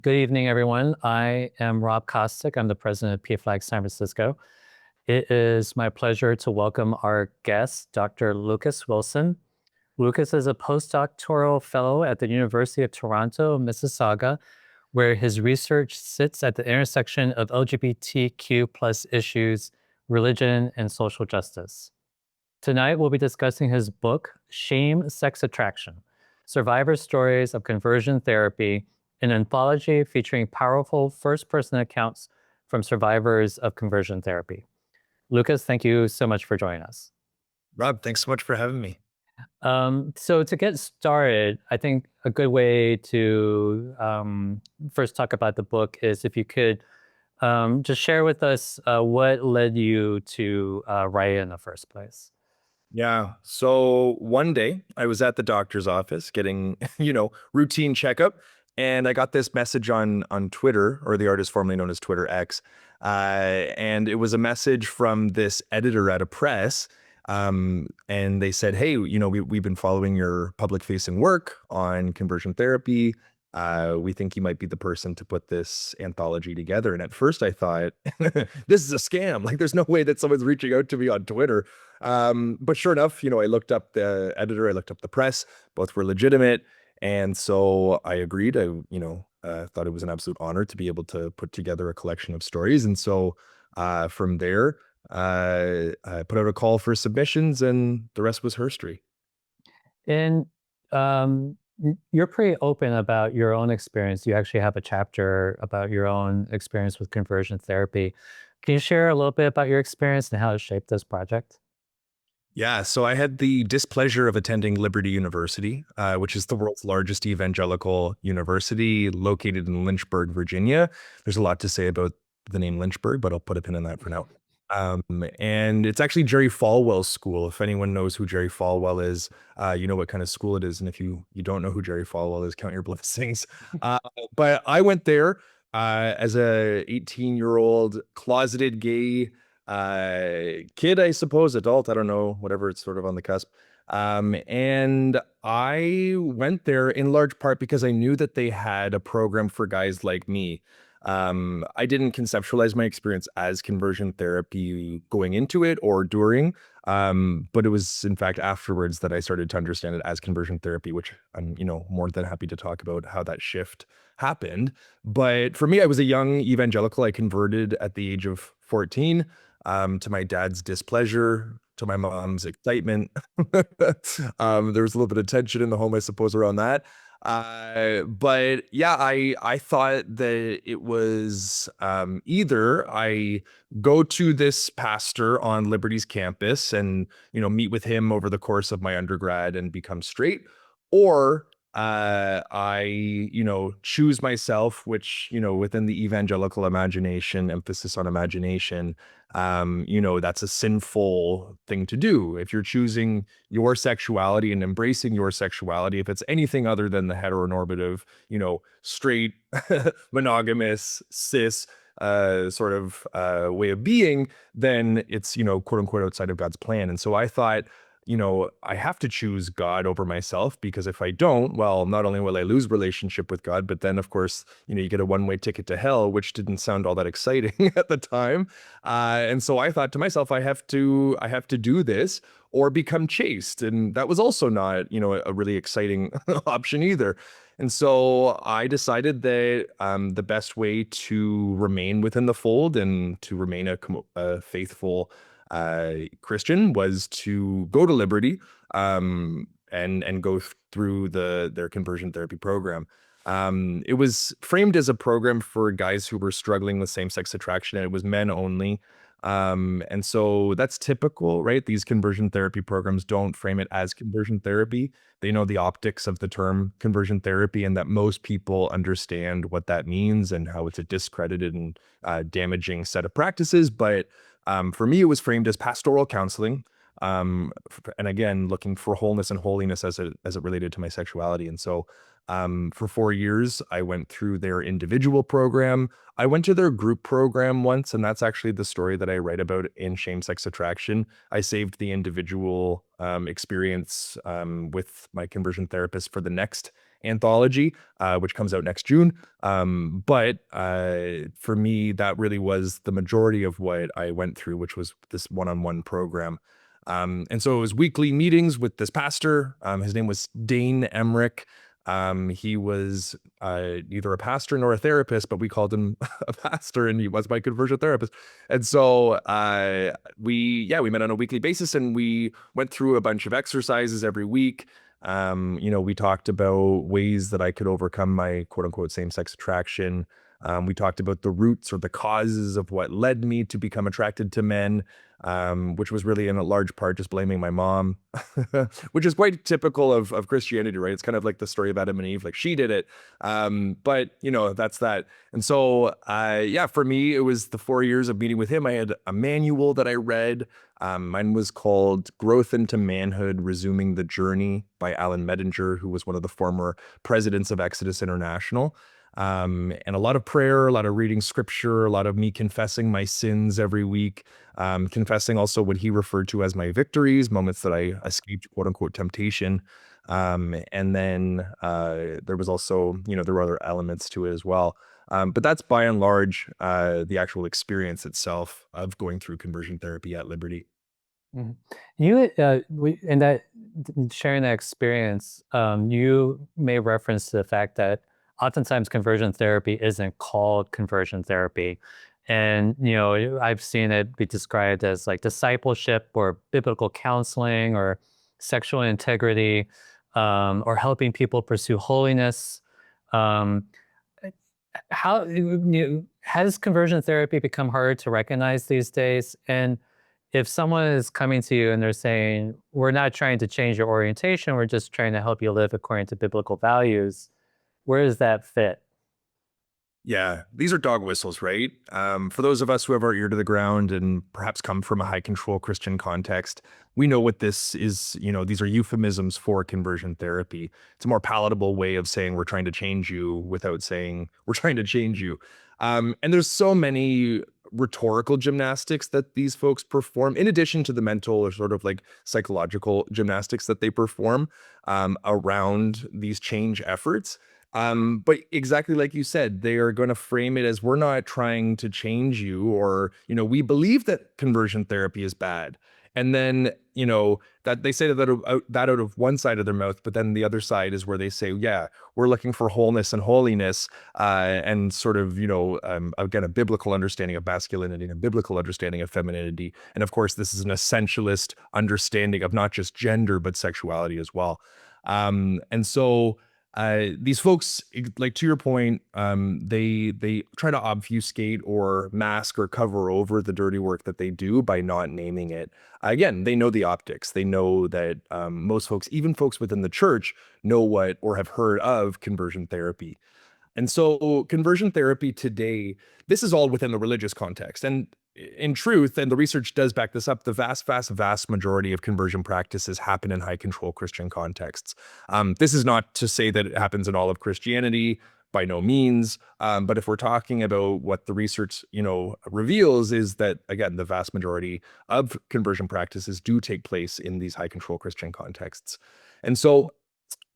Good evening, everyone. I am Rob Kostic. I'm the president of PFLAG San Francisco. It is my pleasure to welcome our guest, Dr. Lucas Wilson. Lucas is a postdoctoral fellow at the University of Toronto Mississauga, where his research sits at the intersection of LGBTQ plus issues, religion, and social justice. Tonight, we'll be discussing his book, Shame, Sex, Attraction: Survivor Stories of Conversion Therapy, an anthology featuring powerful first-person accounts from survivors of conversion therapy. Lucas, thank you so much for joining us. Rob, thanks so much for having me. So to get started, I think a good way to first talk about the book is if you could just share with us what led you to write it in the first place. Yeah. So one day I was at the doctor's office getting, routine checkup, and I got this message on Twitter, or the artist formerly known as Twitter X, and it was a message from this editor at a press, and they said, "Hey, we've been following your public-facing work on conversion therapy. We think you might be the person to put this anthology together." And at first I thought, this is a scam. Like, there's no way that someone's reaching out to me on Twitter. But sure enough, I looked up the editor, I looked up the press, both were legitimate. And so I agreed. I thought it was an absolute honor to be able to put together a collection of stories. And so from there, I put out a call for submissions, and the rest was history. And you're pretty open about your own experience. You actually have a chapter about your own experience with conversion therapy. Can you share a little bit about your experience and how it shaped this project? Yeah, so I had the displeasure of attending Liberty University, which is the world's largest evangelical university located in Lynchburg, Virginia. There's a lot to say about the name Lynchburg, but I'll put a pin in that for now. And it's actually Jerry Falwell's school. If anyone knows who Jerry Falwell is, you know what kind of school it is. And if you don't know who Jerry Falwell is, count your blessings. Uh, but I went there as a 18-year-old closeted gay kid, I suppose, adult, I don't know, whatever, it's sort of on the cusp. And I went there in large part because I knew that they had a program for guys like me. I didn't conceptualize my experience as conversion therapy going into it or during, but it was in fact afterwards that I started to understand it as conversion therapy, which I'm, more than happy to talk about how that shift happened. But for me, I was a young evangelical. I converted at the age of 14, to my dad's displeasure, to my mom's excitement. There was a little bit of tension in the home, I suppose, around that. But yeah, I thought that it was either I go to this pastor on Liberty's campus and meet with him over the course of my undergrad and become straight, or I choose myself, which within the evangelical imagination, emphasis on imagination, that's a sinful thing to do. If you're choosing your sexuality and embracing your sexuality, if it's anything other than the heteronormative, straight, monogamous, cis sort of way of being, then it's, quote unquote, outside of God's plan. And so I thought, I have to choose God over myself, because if I don't, well, not only will I lose relationship with God, but then of course, you get a one-way ticket to hell, which didn't sound all that exciting at the time. And so I thought to myself, I have to do this or become chaste. And that was also not, a really exciting option either. And so I decided that the best way to remain within the fold and to remain a faithful Christian was to go to Liberty, and go through their conversion therapy program. It was framed as a program for guys who were struggling with same-sex attraction, and it was men only. And so that's typical, right? These conversion therapy programs don't frame it as conversion therapy. They know the optics of the term conversion therapy, and that most people understand what that means and how it's a discredited and damaging set of practices. But for me, it was framed as pastoral counseling. And again, looking for wholeness and holiness as it related to my sexuality. And so for 4 years, I went through their individual program. I went to their group program once, and that's actually the story that I write about in Shame, Sex, Attraction. I saved the individual experience with my conversion therapist for the next anthology, which comes out next June. But for me, that really was the majority of what I went through, which was this one-on-one program. And so it was weekly meetings with this pastor. His name was Dane Emmerich. He was neither a pastor nor a therapist, but we called him a pastor, and he was my conversion therapist. And so we met on a weekly basis, and we went through a bunch of exercises every week. We talked about ways that I could overcome my quote unquote same-sex attraction. We talked about the roots or the causes of what led me to become attracted to men, which was really in a large part just blaming my mom, which is quite typical of Christianity, right? It's kind of like the story of Adam and Eve, like she did it. But that's that. And so, for me, it was the 4 years of meeting with him. I had a manual that I read. Mine was called Growth into Manhood, Resuming the Journey by Alan Medinger, who was one of the former presidents of Exodus International. And a lot of prayer, a lot of reading scripture, a lot of me confessing my sins every week, confessing also what he referred to as my victories, moments that I escaped quote unquote temptation. And then there was also, there were other elements to it as well. But that's by and large the actual experience itself of going through conversion therapy at Liberty. Mhm. In that sharing that experience, you made reference to the fact that oftentimes conversion therapy isn't called conversion therapy, and I've seen it be described as like discipleship or biblical counseling or sexual integrity, or helping people pursue holiness. Um, how has conversion therapy become harder to recognize these days? And if someone is coming to you and they're saying, we're not trying to change your orientation, we're just trying to help you live according to biblical values, where does that fit? Yeah, these are dog whistles, right? For those of us who have our ear to the ground and perhaps come from a high control Christian context, we know what this is. These are euphemisms for conversion therapy. It's a more palatable way of saying we're trying to change you without saying we're trying to change you. And there's so many rhetorical gymnastics that these folks perform, in addition to the mental or sort of like psychological gymnastics that they perform around these change efforts. But exactly like you said, they are going to frame it as we're not trying to change you, or, we believe that conversion therapy is bad. And then, that they say that out of one side of their mouth, but then the other side is where they say, yeah, we're looking for wholeness and holiness, and sort of, again, a biblical understanding of masculinity and a biblical understanding of femininity. And of course, this is an essentialist understanding of not just gender, but sexuality as well. And so, these folks, like to your point, they try to obfuscate or mask or cover over the dirty work that they do by not naming it. Again, they know the optics. They know that most folks, even folks within the church, know what or have heard of conversion therapy. And so conversion therapy today, this is all within the religious context. And in truth, and the research does back this up, the vast, vast, vast majority of conversion practices happen in high control Christian contexts. This is not to say that it happens in all of Christianity, by no means. But if we're talking about what the research, reveals, is that, again, the vast majority of conversion practices do take place in these high control Christian contexts. And so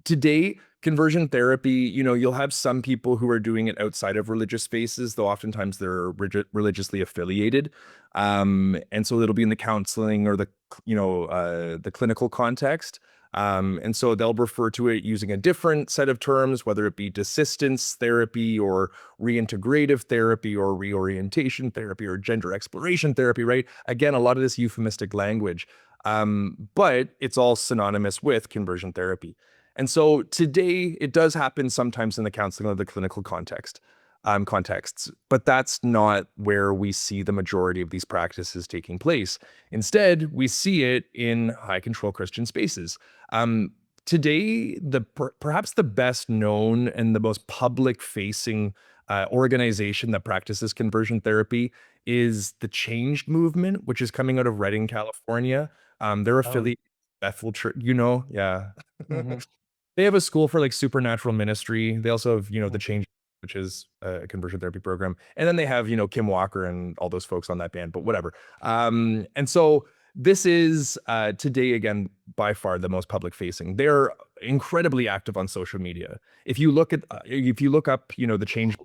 today, conversion therapy, you'll have some people who are doing it outside of religious spaces, though oftentimes they're religiously affiliated. And so it'll be in the counseling or the clinical context. And so they'll refer to it using a different set of terms, whether it be desistance therapy or reintegrative therapy or reorientation therapy or gender exploration therapy, right? Again, a lot of this euphemistic language, but it's all synonymous with conversion therapy. And so today it does happen sometimes in the counseling or the clinical contexts, but that's not where we see the majority of these practices taking place. Instead, we see it in high control Christian spaces. Today, perhaps the best known and the most public facing organization that practices conversion therapy is the Changed Movement, which is coming out of Redding, California. They're Oh, affiliated with Bethel Church, yeah. hmm. They have a school for like supernatural ministry. They also have, the Change, which is a conversion therapy program. And then they have, Kim Walker and all those folks on that band, but whatever. And so this is today, again, by far the most public facing. They're incredibly active on social media. If you look up, the change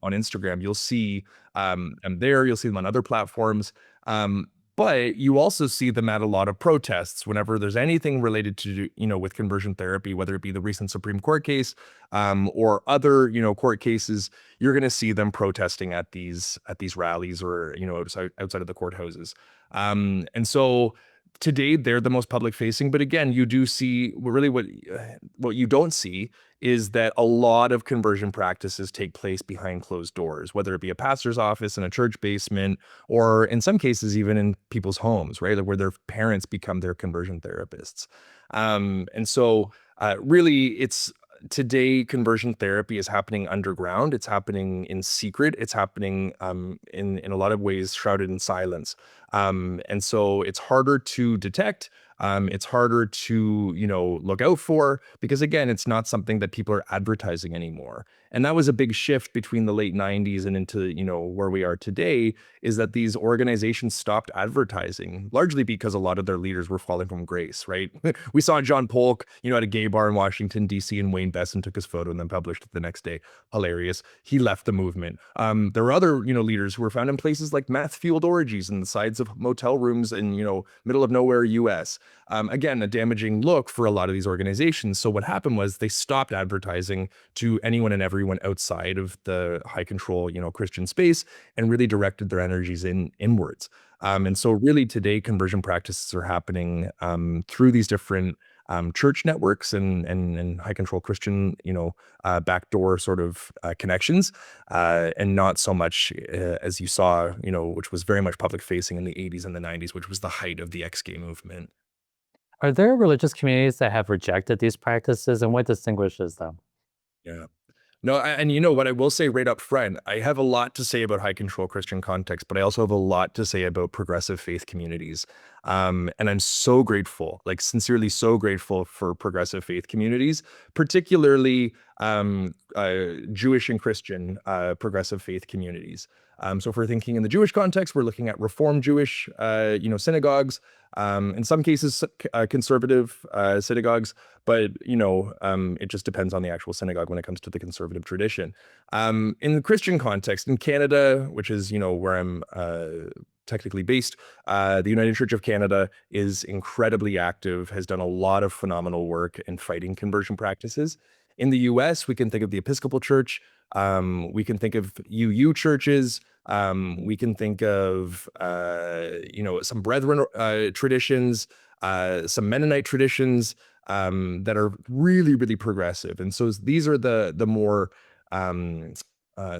on Instagram, you'll see them there. You'll see them on other platforms. But you also see them at a lot of protests whenever there's anything related to, with conversion therapy, whether it be the recent Supreme Court case, or other, court cases. You're going to see them protesting at these rallies, or, outside of the courthouses. And so today they're the most public facing, but again, you do see really what you don't see is that a lot of conversion practices take place behind closed doors, whether it be a pastor's office in a church basement, or in some cases even in people's homes, right? Like where their parents become their conversion therapists. And so really, it's today conversion therapy is happening underground. It's happening in secret. It's happening in a lot of ways shrouded in silence. And so it's harder to detect. It's harder to, look out for, because again, it's not something that people are advertising anymore. And that was a big shift between the late 90s and into, where we are today, is that these organizations stopped advertising, largely because a lot of their leaders were falling from grace, right? We saw John Polk, at a gay bar in Washington, D.C., and Wayne Besson took his photo and then published it the next day. Hilarious. He left the movement. There were other, leaders who were found in places like meth-fueled orgies in the sides of motel rooms in, middle of nowhere U.S. Again, a damaging look for a lot of these organizations. So what happened was they stopped advertising to anyone and everyone outside of the high control, Christian space, and really directed their energies inwards. And so really today, conversion practices are happening through these different church networks and high control Christian, backdoor sort of connections, and not so much as you saw, which was very much public facing in the 80s and the 90s, which was the height of the ex-gay movement. Are there religious communities that have rejected these practices, and what distinguishes them? Yeah. No, and you know what I will say right up front, I have a lot to say about high control Christian context, but I also have a lot to say about progressive faith communities. And I'm so grateful, like sincerely so grateful for progressive faith communities, particularly Jewish and Christian progressive faith communities. So if we're thinking in the Jewish context, we're looking at Reform Jewish, synagogues, in some cases conservative synagogues, but it just depends on the actual synagogue when it comes to the conservative tradition. In the Christian context, in Canada, which is where I'm technically based, the United Church of Canada is incredibly active, has done a lot of phenomenal work in fighting conversion practices. In the U.S., we can think of the Episcopal Church. We can think of UU churches. We can think of some Brethren traditions, some Mennonite traditions that are really, really progressive. And so these are the more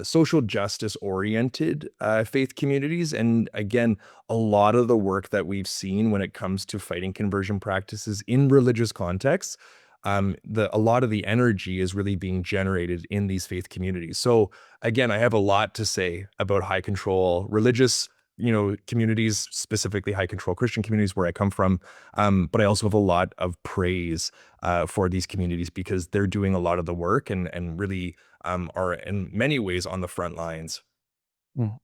social justice oriented faith communities. And again, a lot of the work that we've seen when it comes to fighting conversion practices in religious contexts, a lot of the energy is really being generated in these faith communities. So again, I have a lot to say about high control religious, communities, specifically high control Christian communities where I come from. But I also have a lot of praise for these communities because they're doing a lot of the work and really are in many ways on the front lines. Mm.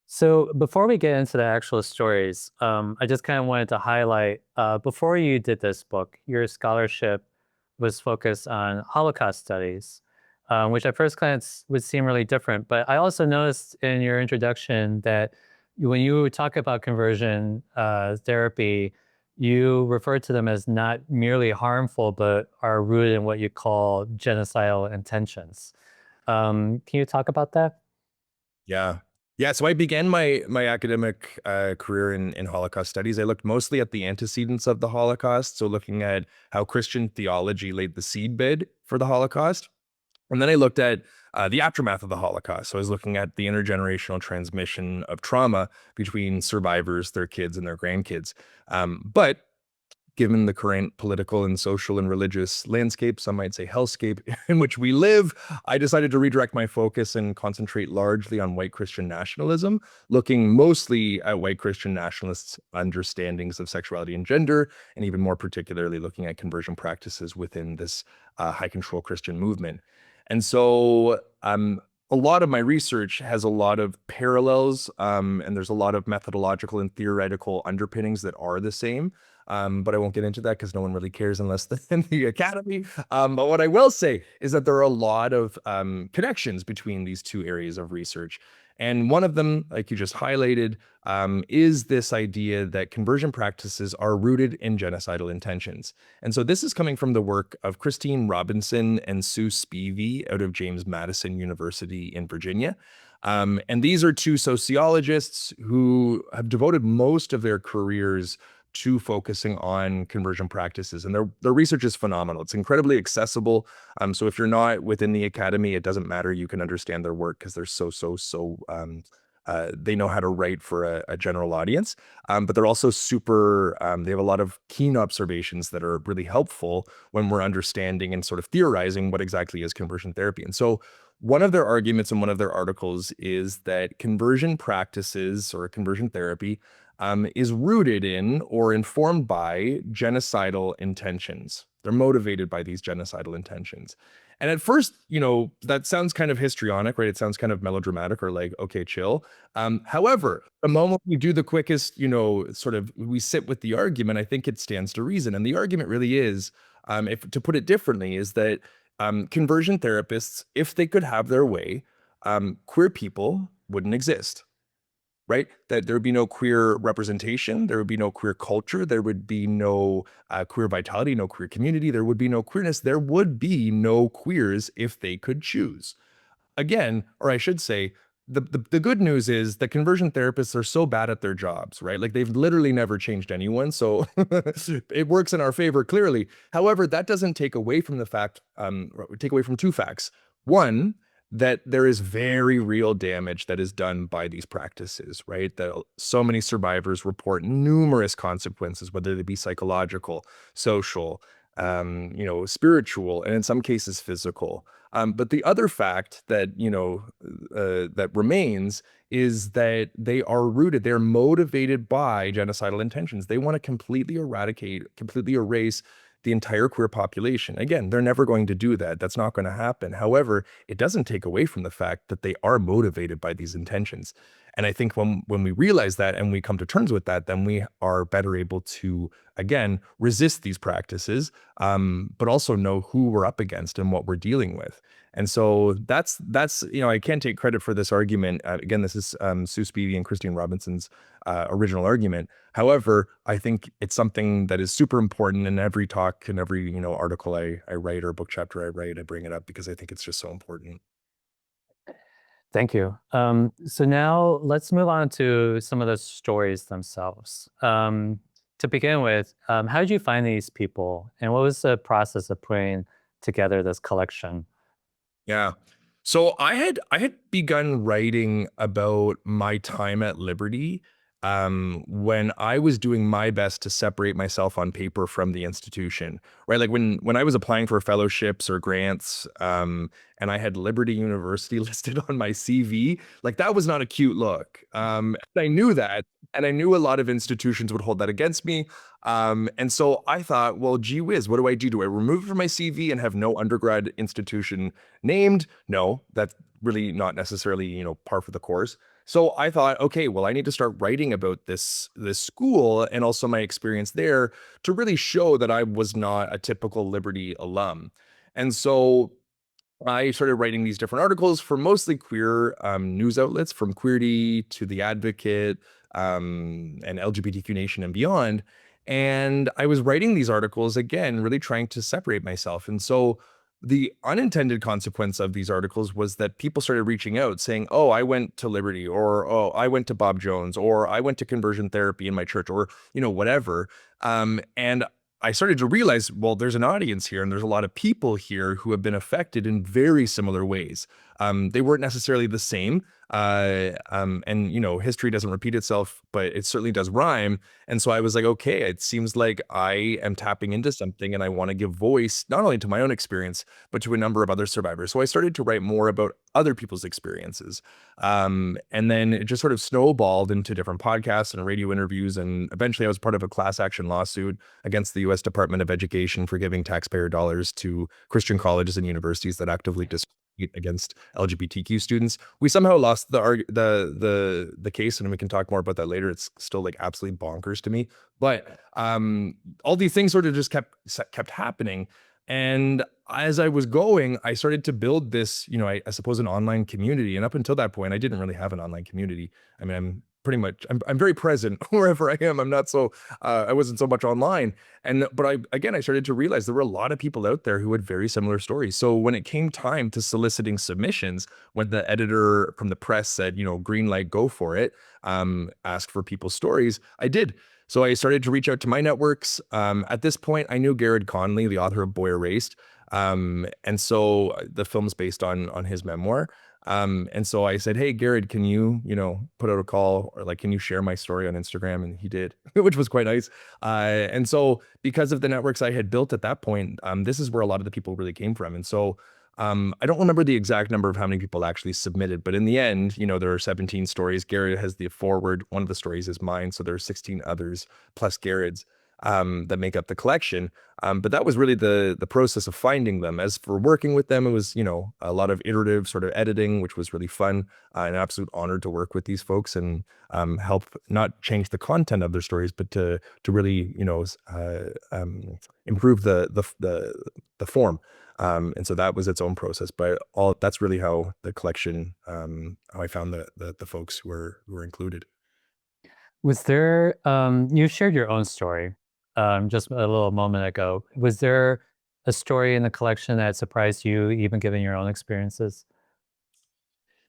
So before we get into the actual stories, I just kind of wanted to highlight, before you did this book, your scholarship was focused on Holocaust studies, which at first glance would seem really different. But I also noticed in your introduction that when you talk about conversion therapy, you refer to them as not merely harmful, but are rooted in what you call genocidal intentions. Can you talk about that? Yeah. Yeah, so I began my academic career in Holocaust studies. I looked mostly at the antecedents of the Holocaust, so looking at how Christian theology laid the seedbed for the Holocaust. And then I looked at the aftermath of the Holocaust. So I was looking at the intergenerational transmission of trauma between survivors, their kids, and their grandkids. But given the current political and social and religious landscape, some might say hellscape in which we live, I decided to redirect my focus and concentrate largely on white Christian nationalism, looking mostly at white Christian nationalists' understandings of sexuality and gender, and even more particularly looking at conversion practices within this high control Christian movement. And so a lot of my research has a lot of parallels, and there's a lot of methodological and theoretical underpinnings that are the same. but I won't get into that because no one really cares unless they're in the academy. But what I will say is that there are a lot of connections between these two areas of research. And one of them, like you just highlighted, is this idea that conversion practices are rooted in genocidal intentions. And so this is coming from the work of Christine Robinson and Sue Spivey out of James Madison University in Virginia. And these are two sociologists who have devoted most of their careers to focusing on conversion practices. And their research is phenomenal. It's incredibly accessible. So if you're not within the academy, it doesn't matter. You can understand their work because they're they know how to write for a general audience. But they're also super, they have a lot of keen observations that are really helpful when we're understanding and sort of theorizing what exactly is conversion therapy. And so one of their arguments in one of their articles is that conversion practices or conversion therapy is rooted in or informed by genocidal intentions. They're motivated by these genocidal intentions. And at first, that sounds kind of histrionic, right? It sounds kind of melodramatic or like, okay, chill. However, the moment we do the quickest, sort of we sit with the argument, I think it stands to reason. And the argument really is, if to put it differently, is that conversion therapists, if they could have their way, queer people wouldn't exist. Right? That there would be no queer representation, there would be no queer culture, there would be no queer vitality, no queer community, there would be no queerness, there would be no queers if they could choose. Again, or I should say, the good news is that conversion therapists are so bad at their jobs, right? Like they've literally never changed anyone. So it works in our favor, clearly. However, that doesn't take away from the fact, take away from two facts. One, that there is very real damage that is done by these practices, right? That so many survivors report numerous consequences, whether they be psychological, social, spiritual, and in some cases physical. But the other fact that, that remains is that they are rooted, they're motivated by genocidal intentions. They want to completely eradicate, completely erase the entire queer population. Again, they're never going to do that. That's not going to happen. However, it doesn't take away from the fact that they are motivated by these intentions. And I think when we realize that and we come to terms with that, then we are better able to, again, resist these practices, but also know who we're up against and what we're dealing with. And so that's I can't take credit for this argument. Again, this is Sue Spivey and Christine Robinson's original argument. However, I think it's something that is super important in every talk and every article I write or book chapter I write. I bring it up because I think it's just so important. Thank you. So now let's move on to some of the stories themselves. To begin with, how did you find these people, and what was the process of putting together this collection? Yeah. So I had begun writing about my time at Liberty when I was doing my best to separate myself on paper from the institution, right? Like when I was applying for fellowships or grants, and I had Liberty University listed on my CV, like that was not a cute look. I knew that, and I knew a lot of institutions would hold that against me. And so I thought, well, gee whiz, what do I do? Do I remove it from my CV and have no undergrad institution named? No, that's really not necessarily, par for the course. So I thought, okay, well, I need to start writing about this school and also my experience there to really show that I was not a typical Liberty alum. And so I started writing these different articles for mostly queer news outlets, from Queerty to The Advocate, and LGBTQ Nation and beyond. And I was writing these articles, again, really trying to separate myself. And so the unintended consequence of these articles was that people started reaching out saying, oh, I went to Liberty, or, oh, I went to Bob Jones, or I went to conversion therapy in my church, or, whatever. And I started to realize, well, there's an audience here and there's a lot of people here who have been affected in very similar ways. They weren't necessarily the same. And history doesn't repeat itself, but it certainly does rhyme. And so I was like, okay, it seems like I am tapping into something and I want to give voice not only to my own experience, but to a number of other survivors. So I started to write more about other people's experiences. And then it just sort of snowballed into different podcasts and radio interviews. And eventually I was part of a class action lawsuit against the US Department of Education for giving taxpayer dollars to Christian colleges and universities that actively against LGBTQ students. We somehow lost the case, and we can talk more about that later. It's still like absolutely bonkers to me. But all these things sort of just kept happening. And as I was going, I started to build this, I suppose an online community. And up until that point, I didn't really have an online community. I mean, I'm very present wherever I am. I wasn't so much online. But I started to realize there were a lot of people out there who had very similar stories. So when it came time to soliciting submissions, when the editor from the press said, green light, go for it, ask for people's stories, I did. So I started to reach out to my networks. At this point, I knew Garrett Conley, the author of Boy Erased. And so the film's based on his memoir. And so I said, hey, Garrett, can you, put out a call, or like, can you share my story on Instagram? And he did, which was quite nice. And so because of the networks I had built at that point, this is where a lot of the people really came from. And so I don't remember the exact number of how many people actually submitted, but in the end, there are 17 stories. Garrett has the foreword. One of the stories is mine. So there are 16 others plus Garrett's that make up the collection. But that was really the process of finding them. As for working with them, it was, a lot of iterative sort of editing, which was really fun. An absolute honor to work with these folks and help not change the content of their stories, but to really, improve the form. And so that was its own process, but that's really how the collection, how I found the folks who were included. Was there, you shared your own story just a little moment ago. Was there a story in the collection that surprised you, even given your own experiences?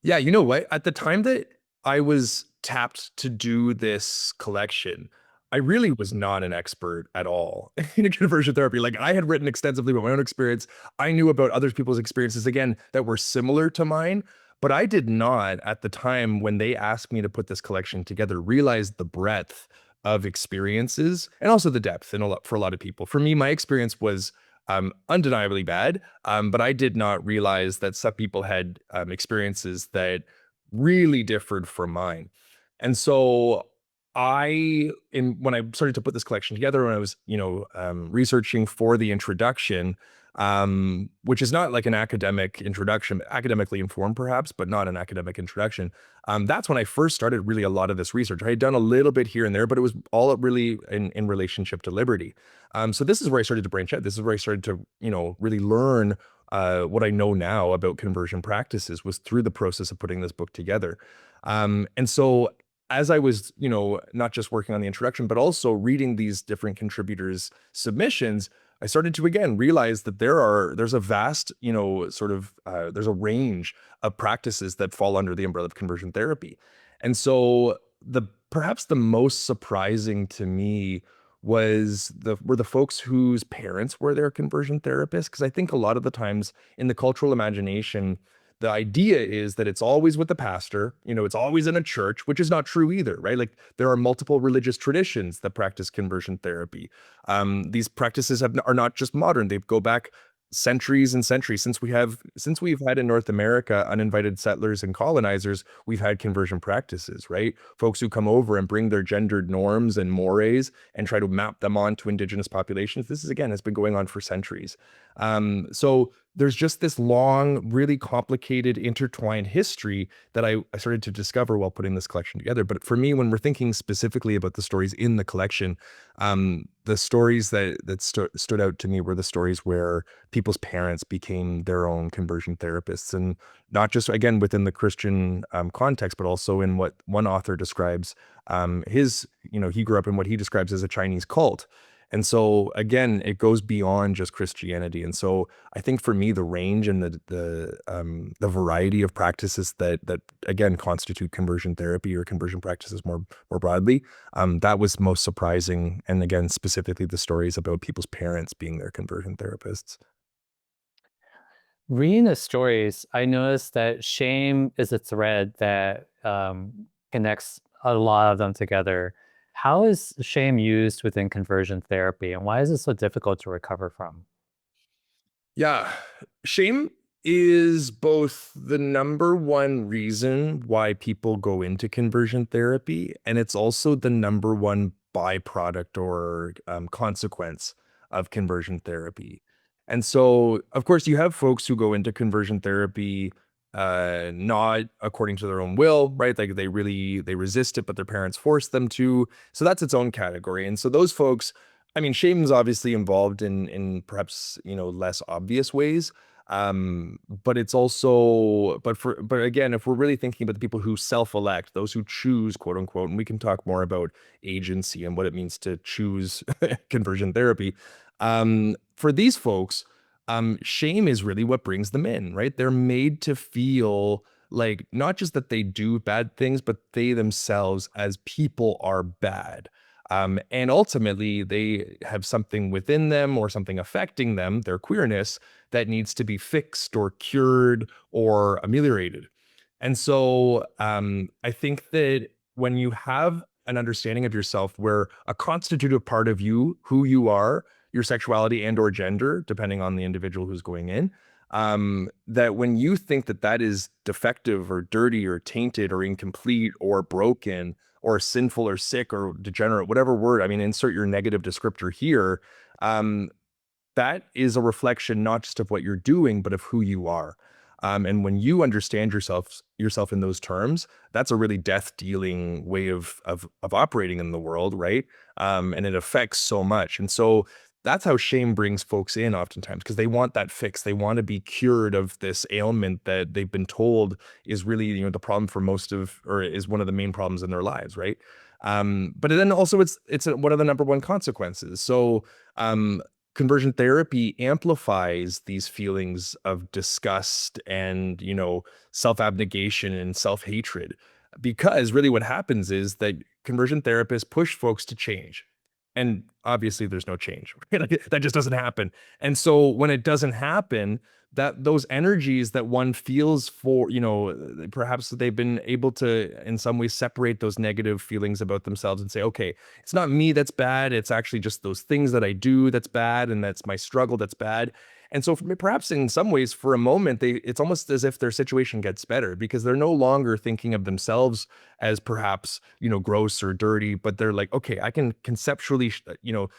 Yeah, you know what? At the time that I was tapped to do this collection, I really was not an expert at all in conversion therapy. Like I had written extensively about my own experience. I knew about other people's experiences again that were similar to mine, but I did not at the time when they asked me to put this collection together realize the breadth of experiences and also the depth for a lot of people. For me, my experience was undeniably bad. But I did not realize that some people had experiences that really differed from mine. And so when I started to put this collection together, when I was, researching for the introduction, which is not like an academic introduction, academically informed perhaps, but not an academic introduction. That's when I first started really a lot of this research. I had done a little bit here and there, but it was all really in relationship to liberty. So this is where I started to branch out. This is where I started to, really learn what I know now about conversion practices was through the process of putting this book together. And so as I was, not just working on the introduction, but also reading these different contributors' submissions, I started to again realize that there's a vast, there's a range of practices that fall under the umbrella of conversion therapy. And so perhaps the most surprising to me were the folks whose parents were their conversion therapists. Because I think a lot of the times in the cultural imagination, the idea is that it's always with the pastor, it's always in a church, which is not true either, right? Like there are multiple religious traditions that practice conversion therapy. These practices are not just modern; they go back centuries and centuries. Since we've had in North America uninvited settlers and colonizers, we've had conversion practices, right? Folks who come over and bring their gendered norms and mores and try to map them onto indigenous populations. This is again has been going on for centuries. So there's just this long, really complicated, intertwined history that I started to discover while putting this collection together. But for me, when we're thinking specifically about the stories in the collection, the stories that stood out to me were the stories where people's parents became their own conversion therapists, and not just again within the Christian context, but also in what one author describes. He grew up in what he describes as a Chinese cult. And so again, it goes beyond just Christianity. And so I think for me, the range and the variety of practices that again constitute conversion therapy or conversion practices more broadly, that was most surprising. And again, specifically the stories about people's parents being their conversion therapists. Reading the stories, I noticed that shame is a thread that connects a lot of them together. How is shame used within conversion therapy, and why is it so difficult to recover from? Yeah, shame is both the number one reason why people go into conversion therapy, and it's also the number one byproduct or consequence of conversion therapy. And so, of course, you have folks who go into conversion therapy not according to their own will, right? Like they resist it, but their parents force them to. So that's its own category. And so those folks, I mean, shame is obviously involved in perhaps, less obvious ways. But it's also, but again, if we're really thinking about the people who self-elect, those who choose, quote unquote, and we can talk more about agency and what it means to choose conversion therapy. For these folks, shame is really what brings them in, right? They're made to feel like not just that they do bad things, but they themselves as people are bad. And ultimately, they have something within them or something affecting them, their queerness, that needs to be fixed or cured or ameliorated. And so I think that when you have an understanding of yourself where a constitutive part of you, who you are, your sexuality and or gender, depending on the individual who's going in, that when you think that that is defective or dirty or tainted or incomplete or broken or sinful or sick or degenerate, whatever word, I mean, insert your negative descriptor here, um, that is a reflection not just of what you're doing, but of who you are. And when you understand yourself in those terms, that's a really death dealing way of operating in the world, right? And it affects so much. And so that's how shame brings folks in oftentimes because they want that fix. They want to be cured of this ailment that they've been told is really, the problem for most of, or is one of the main problems in their lives, right? But then also it's what are the number one consequences? So um, conversion therapy amplifies these feelings of disgust and, self-abnegation and self-hatred because really what happens is that conversion therapists push folks to change. And obviously there's no change. Right? That just doesn't happen. And so when it doesn't happen, that those energies that one feels for, perhaps they've been able to in some ways separate those negative feelings about themselves and say, okay, it's not me that's bad. It's actually just those things that I do that's bad. And that's my struggle that's bad. And so perhaps in some ways for a moment, it's almost as if their situation gets better because they're no longer thinking of themselves as perhaps, gross or dirty, but they're like, okay, I can conceptually,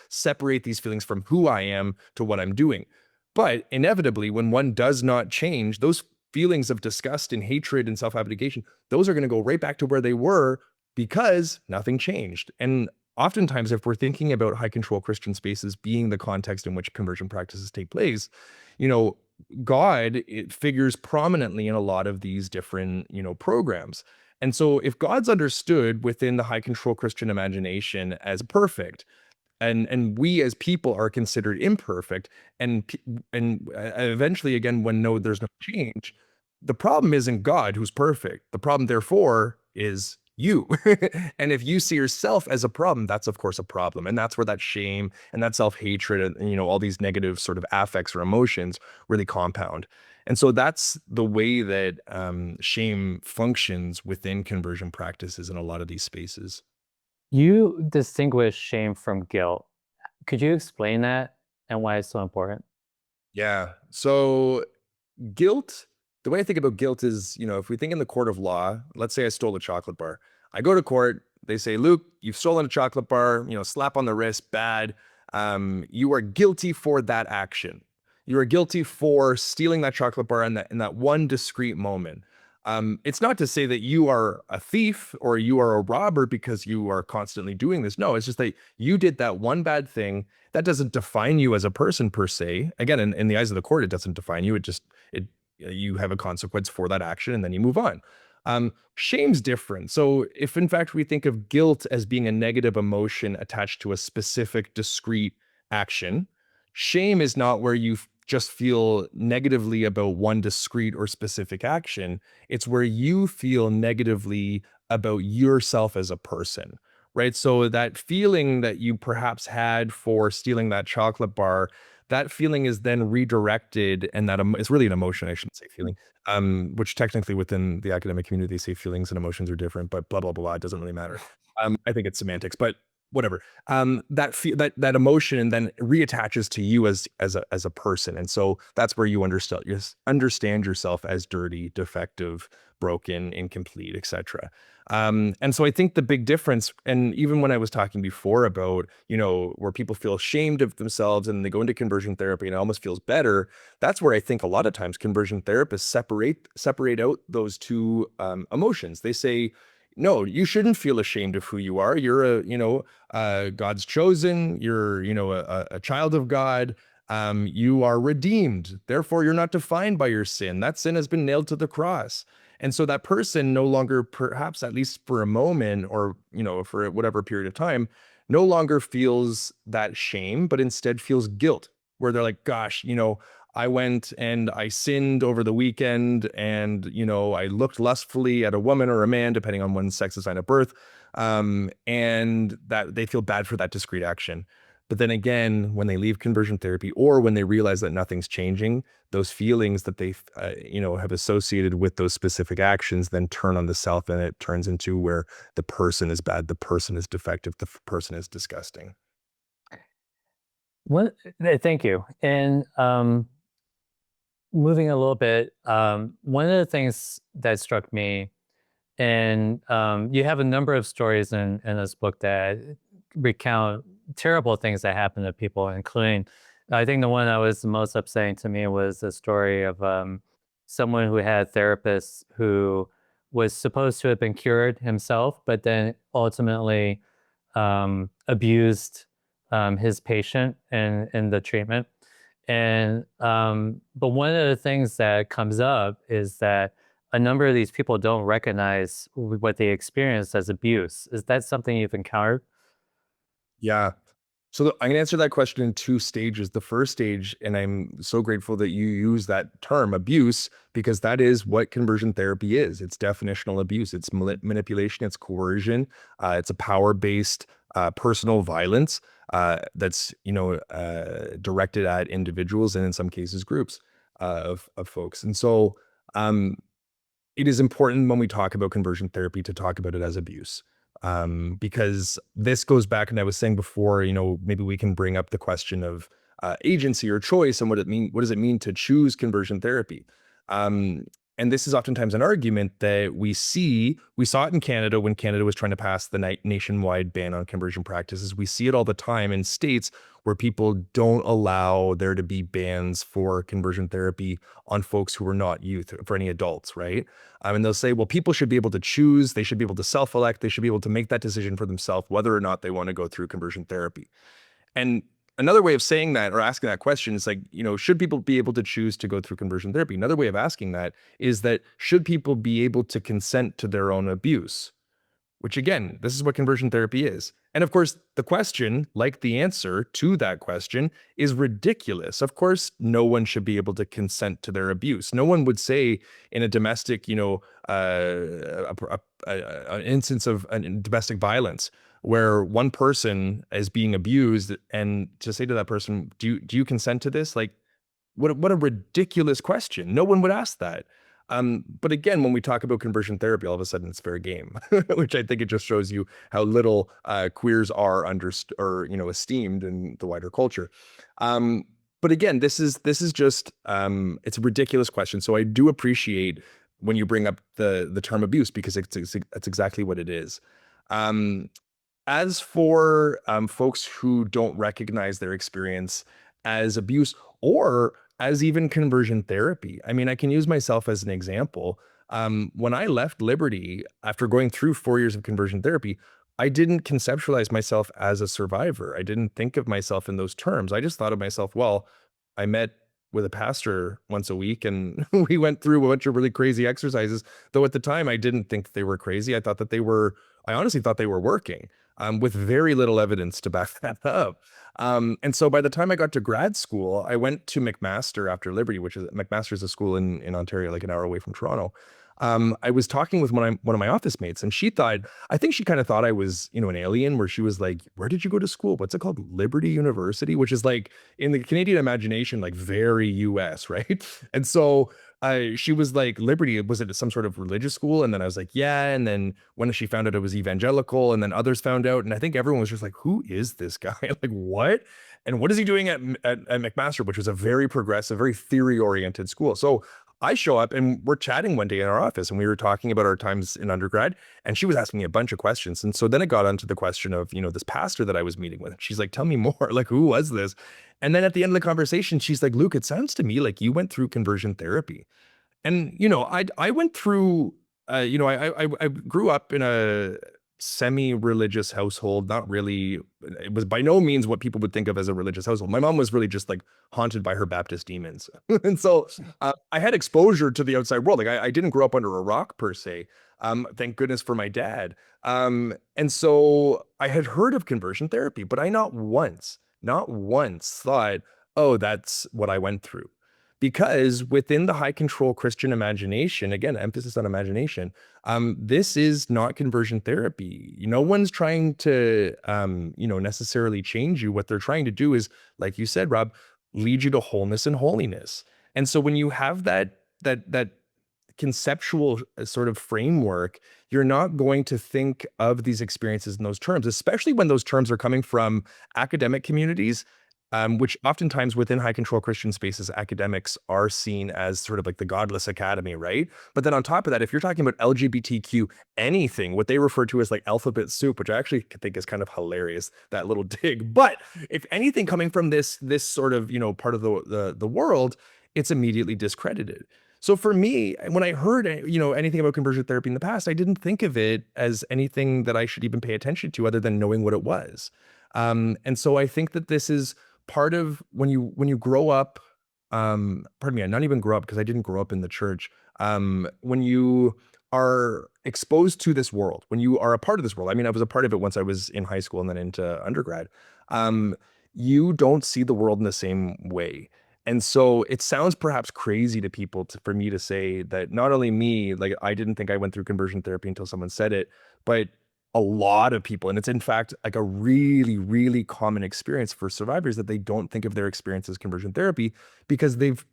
separate these feelings from who I am to what I'm doing. But inevitably, when one does not change, those feelings of disgust and hatred and self-abnegation, those are going to go right back to where they were because nothing changed. And oftentimes, if we're thinking about high control Christian spaces being the context in which conversion practices take place, you know, God, it figures prominently in a lot of these different, programs. And so if God's understood within the high control Christian imagination as perfect, and we as people are considered imperfect and eventually again when no there's no change, the problem isn't God who's perfect. The problem therefore is you. And if you see yourself as a problem, that's of course a problem, and that's where that shame and that self-hatred and all these negative sort of affects or emotions really compound. And so that's the way that shame functions within conversion practices in a lot of these spaces. You distinguish shame from guilt. Could you explain that and why it's so important? Yeah. So guilt, the way I think about guilt is, if we think in the court of law, let's say I stole a chocolate bar. I go to court, they say, Luke, you've stolen a chocolate bar, slap on the wrist, bad. You are guilty for that action. You are guilty for stealing that chocolate bar in that one discrete moment. It's not to say that you are a thief or you are a robber because you are constantly doing this. No, it's just that you did that one bad thing. That doesn't define you as a person per se. Again, in the eyes of the court, it doesn't define you. It you have a consequence for that action and then you move on. Shame's different. So if in fact we think of guilt as being a negative emotion attached to a specific discrete action, shame is not where you just feel negatively about one discrete or specific action. It's where you feel negatively about yourself as a person, right? So that feeling that you perhaps had for stealing that chocolate bar, that feeling is then redirected, and it's really an emotion, I shouldn't say feeling, which technically within the academic community, they say feelings and emotions are different, but blah, blah, blah, it doesn't really matter. I think it's semantics, but whatever. That emotion then reattaches to you as a person. And so that's where you understand yourself as dirty, defective, broken, incomplete, etc. And so I think the big difference, and even when I was talking before about, where people feel ashamed of themselves and they go into conversion therapy and it almost feels better, that's where I think a lot of times conversion therapists separate out those two emotions. They say, no, you shouldn't feel ashamed of who you are. You're God's chosen. You're, a child of God. You are redeemed. Therefore, you're not defined by your sin. That sin has been nailed to the cross. And so that person no longer, perhaps at least for a moment or, for whatever period of time, no longer feels that shame, but instead feels guilt, where they're like, gosh, I went and I sinned over the weekend and, I looked lustfully at a woman or a man, depending on one's sex assigned at birth. And that they feel bad for that discrete action. But then again, when they leave conversion therapy or when they realize that nothing's changing, those feelings that they, have associated with those specific actions then turn on the self, and it turns into where the person is bad, the person is defective, the person is disgusting. Thank you. And moving a little bit, one of the things that struck me, and you have a number of stories in this book that recount terrible things that happen to people, including, I think the one that was the most upsetting to me was the story of someone who had therapists who was supposed to have been cured himself, but then ultimately abused his patient in the treatment. And but one of the things that comes up is that a number of these people don't recognize what they experience as abuse. Is that something you've encountered? Yeah. So I'm going to answer that question in two stages. The first stage, and I'm so grateful that you use that term abuse, because that is what conversion therapy is. It's definitional abuse. It's manipulation. It's coercion. It's a power-based personal violence that's directed at individuals and in some cases groups of folks. And so it is important when we talk about conversion therapy to talk about it as abuse. Because this goes back, and I was saying before, maybe we can bring up the question of agency or choice and what does it mean to choose conversion therapy? And this is oftentimes an argument that we saw it in Canada when Canada was trying to pass the nationwide ban on conversion practices. We see it all the time in states where people don't allow there to be bans for conversion therapy on folks who are not youth, for any adults, right? And they'll say, well, people should be able to choose, they should be able to self-elect, they should be able to make that decision for themselves, whether or not they want to go through conversion therapy. And another way of saying that or asking that question is like, should people be able to choose to go through conversion therapy? Another way of asking that is that should people be able to consent to their own abuse? Which again, this is what conversion therapy is. And of course, the question, like the answer to that question, is ridiculous. Of course, no one should be able to consent to their abuse. No one would say in a domestic, an instance of domestic violence where one person is being abused, and to say to that person, do you consent to this? Like, what a ridiculous question. No one would ask that. But again, when we talk about conversion therapy, all of a sudden it's fair game, which I think it just shows you how little queers are esteemed in the wider culture. But again, this is just it's a ridiculous question. So I do appreciate when you bring up the term abuse, because that's exactly what it is. As for folks who don't recognize their experience as abuse or as even conversion therapy, I mean, I can use myself as an example. When I left Liberty after going through 4 years of conversion therapy, I didn't conceptualize myself as a survivor. I didn't think of myself in those terms. I just thought of myself, well, I met with a pastor once a week and we went through a bunch of really crazy exercises, though at the time I didn't think they were crazy. I honestly thought they were working, with very little evidence to back that up. And so by the time I got to grad school, I went to McMaster after Liberty, which is McMaster is a school in Ontario, like an hour away from Toronto. I was talking with one of my office mates, and I think she kind of thought I was, an alien, where she was like, where did you go to school? What's it called? Liberty University, which is like in the Canadian imagination, like very US, right? And so she was like, Liberty, was it some sort of religious school? And then I was like, yeah. And then when she found out it was evangelical, and then others found out, and I think everyone was just like, who is this guy? Like, what? And what is he doing at McMaster, which was a very progressive, very theory oriented school? So I show up and we're chatting one day in our office and we were talking about our times in undergrad and she was asking me a bunch of questions. And so then it got onto the question of, this pastor that I was meeting with. She's like, tell me more. Like, who was this? And then at the end of the conversation, she's like, Luke, it sounds to me like you went through conversion therapy. And I went through I grew up in a semi-religious household. Not really, it was by no means what people would think of as a religious household. My mom was really just like haunted by her Baptist demons. And so I had exposure to the outside world. Like I didn't grow up under a rock per se. Thank goodness for my dad. And so I had heard of conversion therapy, but I not once thought, oh, that's what I went through. Because within the high control Christian imagination, again, emphasis on imagination, this is not conversion therapy. No one's trying to, necessarily change you. What they're trying to do is, like you said, Rob, lead you to wholeness and holiness. And so when you have that conceptual sort of framework, you're not going to think of these experiences in those terms, especially when those terms are coming from academic communities, which oftentimes within high control Christian spaces, academics are seen as sort of like the godless academy, right? But then on top of that, if you're talking about LGBTQ anything, what they refer to as like alphabet soup, which I actually think is kind of hilarious, that little dig. But if anything coming from this sort of, part of the world, it's immediately discredited. So for me, when I heard, anything about conversion therapy in the past, I didn't think of it as anything that I should even pay attention to other than knowing what it was. And so I think that this is part of when you grow up, pardon me, I not even grow up because I didn't grow up in the church. When you are exposed to this world, when you are a part of this world, I mean, I was a part of it once I was in high school and then into undergrad. You don't see the world in the same way. And so it sounds perhaps crazy to people for me to say that not only me, like I didn't think I went through conversion therapy until someone said it, but a lot of people, and it's in fact like a really, really common experience for survivors that they don't think of their experience as conversion therapy because they've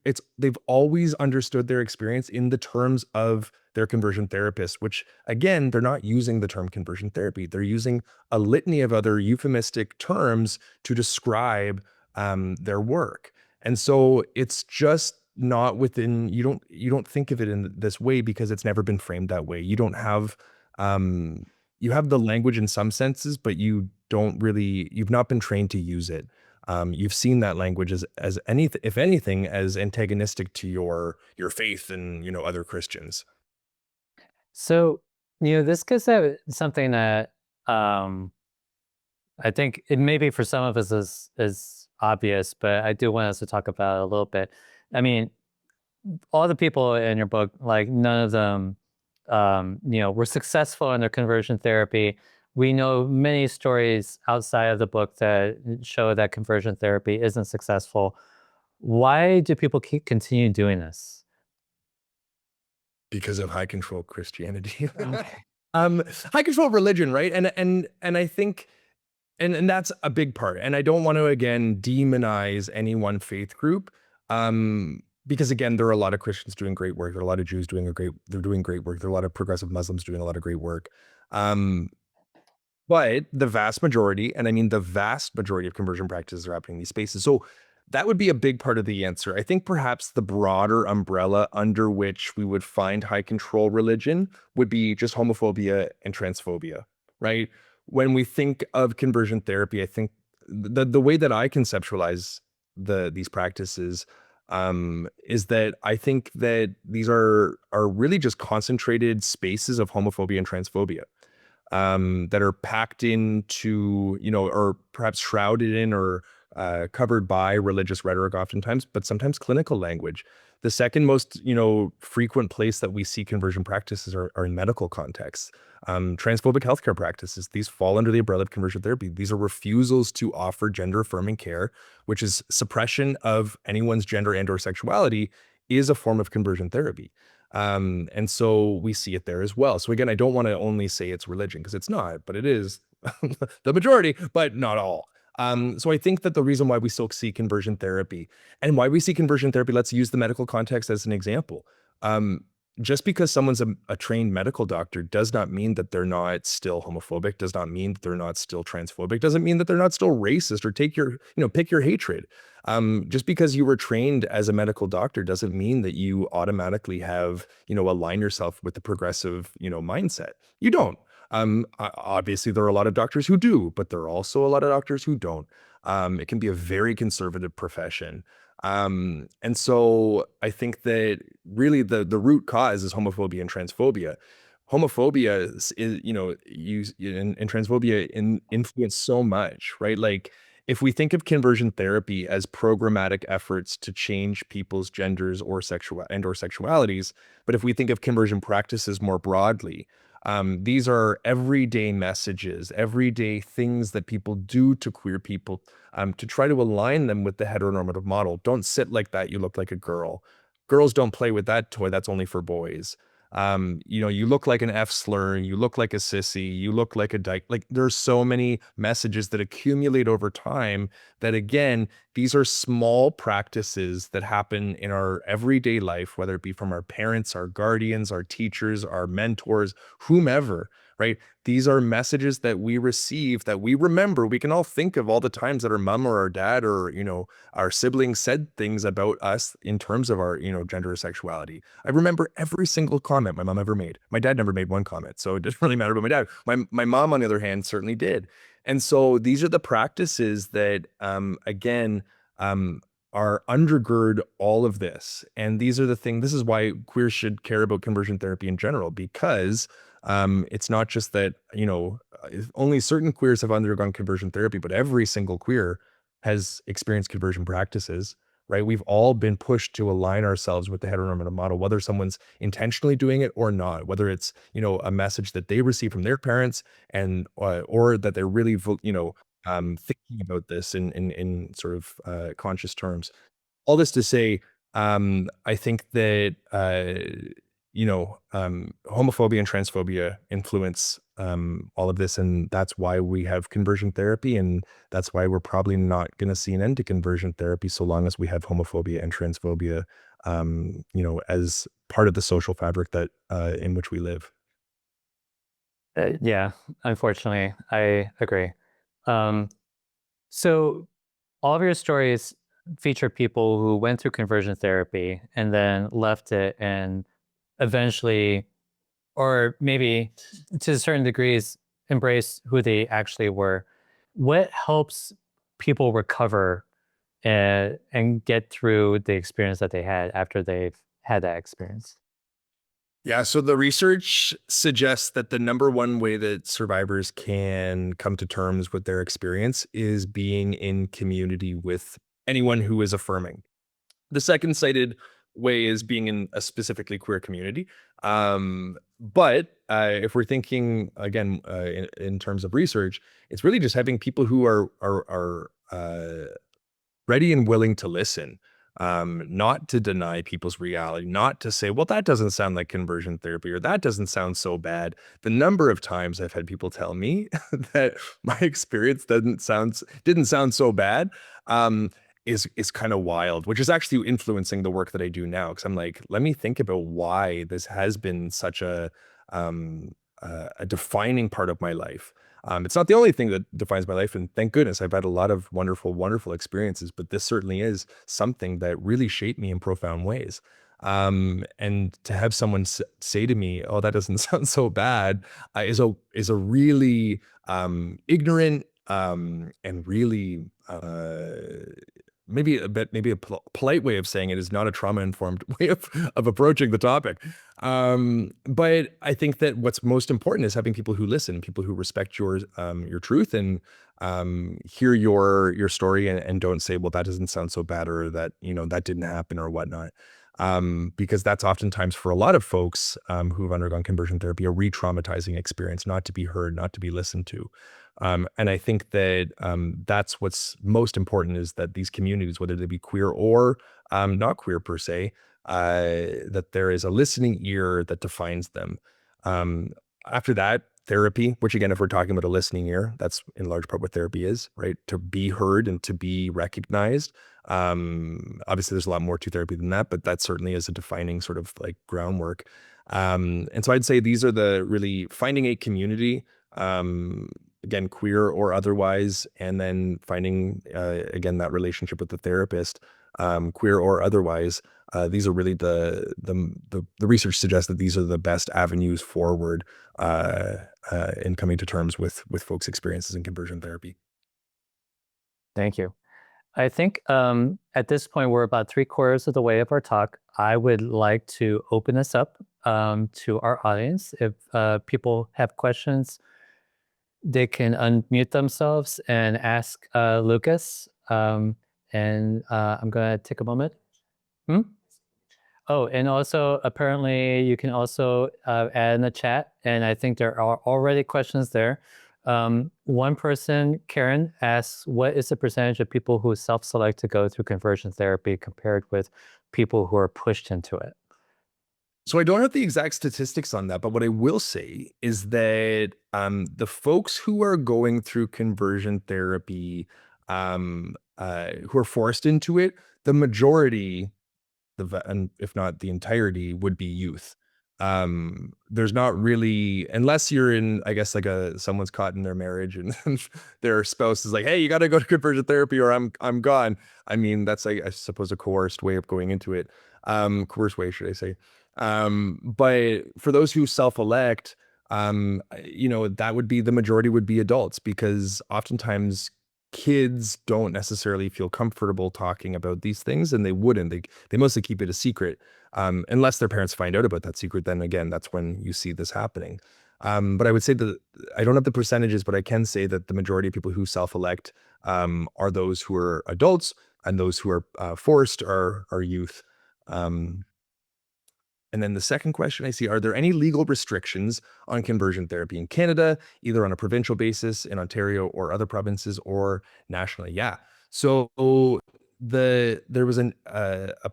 always understood their experience in the terms of their conversion therapist, which again, they're not using the term conversion therapy. They're using a litany of other euphemistic terms to describe their work. And so it's just not within, you don't think of it in this way because it's never been framed that way. You don't have, you have the language in some senses, but you've not been trained to use it. You've seen that language as anything, if anything, as antagonistic to your faith and, other Christians. So, this gets at something that um, I think it maybe for some of us is obvious, but I do want us to talk about it a little bit. I mean, all the people in your book, like none of them, were successful in their conversion therapy. We know many stories outside of the book that show that conversion therapy isn't successful. Why do people keep continue doing this? Because of high control Christianity. Okay. High control religion, right? And I think and that's a big part. And I don't want to again demonize any one faith group. Because again, there are a lot of Christians doing great work. There are a lot of Jews they're doing great work. There are a lot of progressive Muslims doing a lot of great work. Um, but the vast majority, and I mean the vast majority of conversion practices are happening in these spaces. So that would be a big part of the answer. I think perhaps the broader umbrella under which we would find high control religion would be just homophobia and transphobia, right? When we think of conversion therapy, I think the way that I conceptualize these practices is that I think that these are really just concentrated spaces of homophobia and transphobia that are packed into, or perhaps shrouded in or covered by religious rhetoric oftentimes, but sometimes clinical language. The second most, frequent place that we see conversion practices are in medical contexts. Transphobic healthcare practices, these fall under the umbrella of conversion therapy. These are refusals to offer gender affirming care, which is suppression of anyone's gender and or sexuality is a form of conversion therapy. And so we see it there as well. So again, I don't want to only say it's religion because it's not, but it is the majority, but not all. So I think that the reason why we still see conversion therapy and why we see conversion therapy, let's use the medical context as an example. just because someone's a trained medical doctor does not mean that they're not still homophobic, does not mean that they're not still transphobic, doesn't mean that they're not still racist or pick your hatred. Just because you were trained as a medical doctor doesn't mean that you automatically have, align yourself with the progressive, mindset. You don't. Obviously, there are a lot of doctors who do, but there are also a lot of doctors who don't. It can be a very conservative profession. And so I think that really the root cause is homophobia and transphobia. Homophobia is, and transphobia influence so much, right? Like if we think of conversion therapy as programmatic efforts to change people's genders or sexualities, but if we think of conversion practices more broadly, these are everyday messages, everyday things that people do to queer people to try to align them with the heteronormative model. Don't sit like that, you look like a girl. Girls don't play with that toy, that's only for boys. You look like an F slur, you look like a sissy, you look like a dyke. Like there's so many messages that accumulate over time that again, these are small practices that happen in our everyday life, whether it be from our parents, our guardians, our teachers, our mentors, whomever, right? These are messages that we receive that we remember. We can all think of all the times that our mom or our dad or, our siblings said things about us in terms of our, gender or sexuality. I remember every single comment my mom ever made. My dad never made one comment, so it doesn't really matter about my dad. My mom, on the other hand, certainly did. And so these are the practices that, again, are undergird all of this. And these are the things, this is why queers should care about conversion therapy in general, because it's not just that, only certain queers have undergone conversion therapy, but every single queer has experienced conversion practices, right? We've all been pushed to align ourselves with the heteronormative model, whether someone's intentionally doing it or not, whether it's, a message that they receive from their parents and, or that they're really, thinking about this in sort of conscious terms. All this to say, I think that homophobia and transphobia influence all of this, and that's why we have conversion therapy, and that's why we're probably not going to see an end to conversion therapy so long as we have homophobia and transphobia, as part of the social fabric that in which we live. Yeah, unfortunately, I agree. Um, so all of your stories feature people who went through conversion therapy and then left it and eventually, or maybe to certain degrees, embrace who they actually were. What helps people recover and get through the experience that they had after they've had that experience? Yeah, so the research suggests that the number one way that survivors can come to terms with their experience is being in community with anyone who is affirming. The second cited way is being in a specifically queer community. But if we're thinking again in terms of research, it's really just having people who are ready and willing to listen, not to deny people's reality, not to say, well, that doesn't sound like conversion therapy or that doesn't sound so bad. The number of times I've had people tell me that my experience didn't sound so bad. Is kind of wild, which is actually influencing the work that I do now. Cause I'm like, let me think about why this has been such um, a defining part of my life. It's not the only thing that defines my life, and thank goodness I've had a lot of wonderful, wonderful experiences. But this certainly is something that really shaped me in profound ways. And to have someone say to me, "Oh, that doesn't sound so bad," is a really ignorant and really maybe a polite way of saying it is not a trauma informed way of approaching the topic. But I think that what's most important is having people who listen, people who respect your truth and hear your story and don't say, well, that doesn't sound so bad or that, that didn't happen or whatnot. Because that's oftentimes for a lot of folks who've undergone conversion therapy, a re-traumatizing experience, not to be heard, not to be listened to. And I think that that's what's most important is that these communities, whether they be queer or not queer per se, that there is a listening ear that defines them. Um, After that, therapy, which again, if we're talking about a listening ear, that's in large part what therapy is, right? To be heard and to be recognized. Obviously, there's a lot more to therapy than that, but that certainly is a defining sort of like groundwork. And so I'd say these are the really finding a community, again, queer or otherwise, and then finding, again, that relationship with the therapist, queer or otherwise. These are really the research suggests that these are the best avenues forward in coming to terms with folks' experiences in conversion therapy. Thank you. I think at this point, we're about 3/4 of the way of our talk. I would like to open this up to our audience. If people have questions, they can unmute themselves and ask Lucas. I'm going to take a moment. Hmm? Oh, and also apparently you can also add in the chat, and I think there are already questions there. One person, Karen, asks, what is the percentage of people who self-select to go through conversion therapy compared with people who are pushed into it? So I don't have the exact statistics on that, but what I will say is that the folks who are going through conversion therapy, who are forced into it, the majority, and if not the entirety, would be youth. There's not really, unless you're in, I guess, like someone's caught in their marriage and their spouse is like, "Hey, you got to go to conversion therapy, or I'm gone." I mean, that's I suppose a coerced way of going into it. Coerced way, should I say? But for those who self-elect, that would be the majority would be adults, because oftentimes kids don't necessarily feel comfortable talking about these things, and they wouldn't. They mostly keep it a secret, unless their parents find out about that secret. Then again, that's when you see this happening. But I would say that I don't have the percentages, but I can say that the majority of people who self-elect are those who are adults, and those who are forced are youth. And then the second question I see, are there any legal restrictions on conversion therapy in Canada, either on a provincial basis in Ontario or other provinces, or nationally? Yeah. So there was a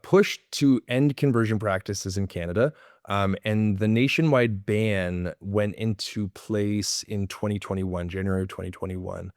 push to end conversion practices in Canada, and the nationwide ban went into place in 2021, January of 2021.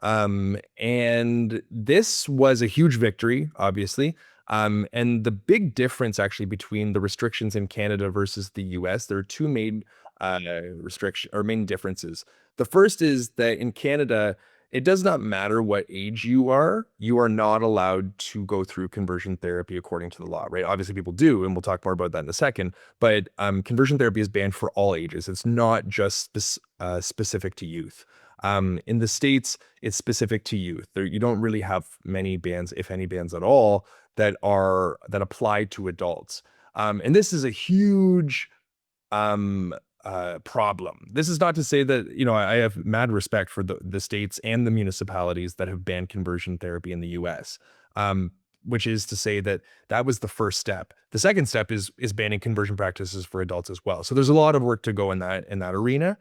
And this was a huge victory, obviously. And the big difference actually between the restrictions in Canada versus the US, there are two main main differences. The first is that in Canada, it does not matter what age you are not allowed to go through conversion therapy according to the law, right? Obviously, people do, and we'll talk more about that in a second. But conversion therapy is banned for all ages. It's not just specific to youth. In the States, it's specific to youth. You don't really have many bans, if any bans at all, that apply to adults. And this is a huge problem. This is not to say that, I have mad respect for the states and the municipalities that have banned conversion therapy in the US. Which is to say that that was the first step. The second step is banning conversion practices for adults as well. So there's a lot of work to go in that arena.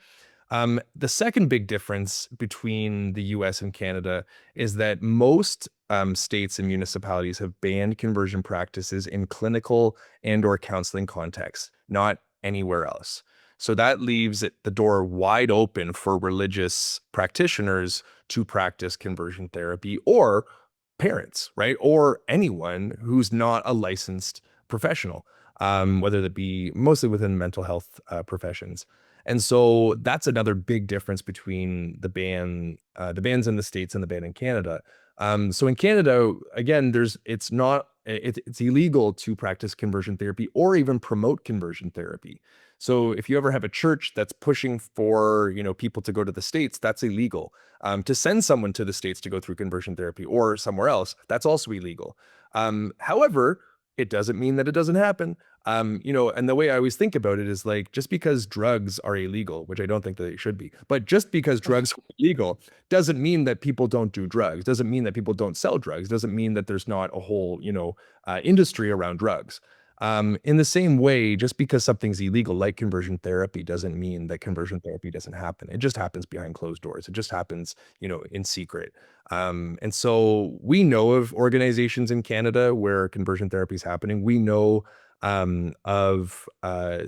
The second big difference between the US and Canada is that most states and municipalities have banned conversion practices in clinical and or counseling contexts, not anywhere else. So that leaves the door wide open for religious practitioners to practice conversion therapy, or parents, right? Or anyone who's not a licensed professional, whether that be mostly within mental health professions. And so that's another big difference between the bans in the States and the ban in Canada. So in Canada, again, it's illegal to practice conversion therapy or even promote conversion therapy. So if you ever have a church that's pushing for, people to go to the States, that's illegal. To send someone to the States to go through conversion therapy or somewhere else, that's also illegal. However, it doesn't mean that it doesn't happen. And the way I always think about it is like, just because drugs are illegal, which I don't think that they should be, but just because drugs are illegal doesn't mean that people don't do drugs, doesn't mean that people don't sell drugs, doesn't mean that there's not a whole, industry around drugs. In the same way, just because something's illegal, like conversion therapy, doesn't mean that conversion therapy doesn't happen. It just happens behind closed doors. It just happens, in secret. And so we know of organizations in Canada where conversion therapy is happening. We know of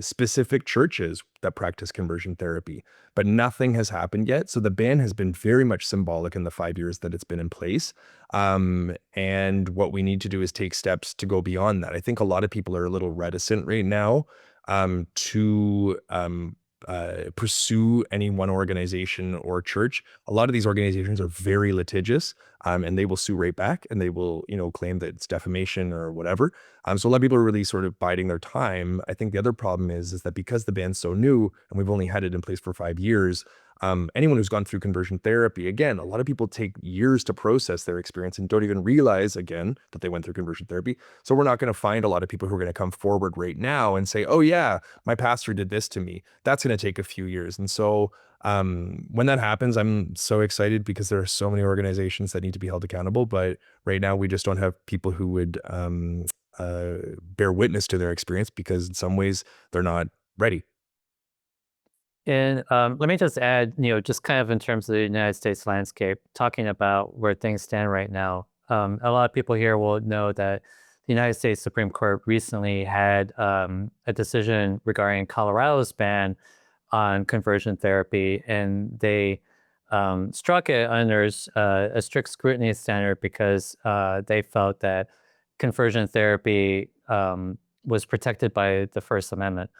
specific churches that practice conversion therapy, but nothing has happened yet. So the ban has been very much symbolic in the 5 years that it's been in place. And what we need to do is take steps to go beyond that. I think a lot of people are a little reticent right now to pursue any one organization or church. A lot of these organizations are very litigious, and they will sue right back, and they will, claim that it's defamation or whatever. So a lot of people are really sort of biding their time. I think the other problem is that because the ban's so new and we've only had it in place for 5 years, anyone who's gone through conversion therapy, again, a lot of people take years to process their experience and don't even realize, again, that they went through conversion therapy. So we're not going to find a lot of people who are going to come forward right now and say, oh yeah, my pastor did this to me. That's going to take a few years. And so when that happens, I'm so excited because there are so many organizations that need to be held accountable. But right now we just don't have people who would bear witness to their experience because in some ways they're not ready. And let me just add, just kind of in terms of the United States landscape, talking about where things stand right now. A lot of people here will know that the United States Supreme Court recently had a decision regarding Colorado's ban on conversion therapy, and they struck it under a strict scrutiny standard because they felt that conversion therapy was protected by the First Amendment.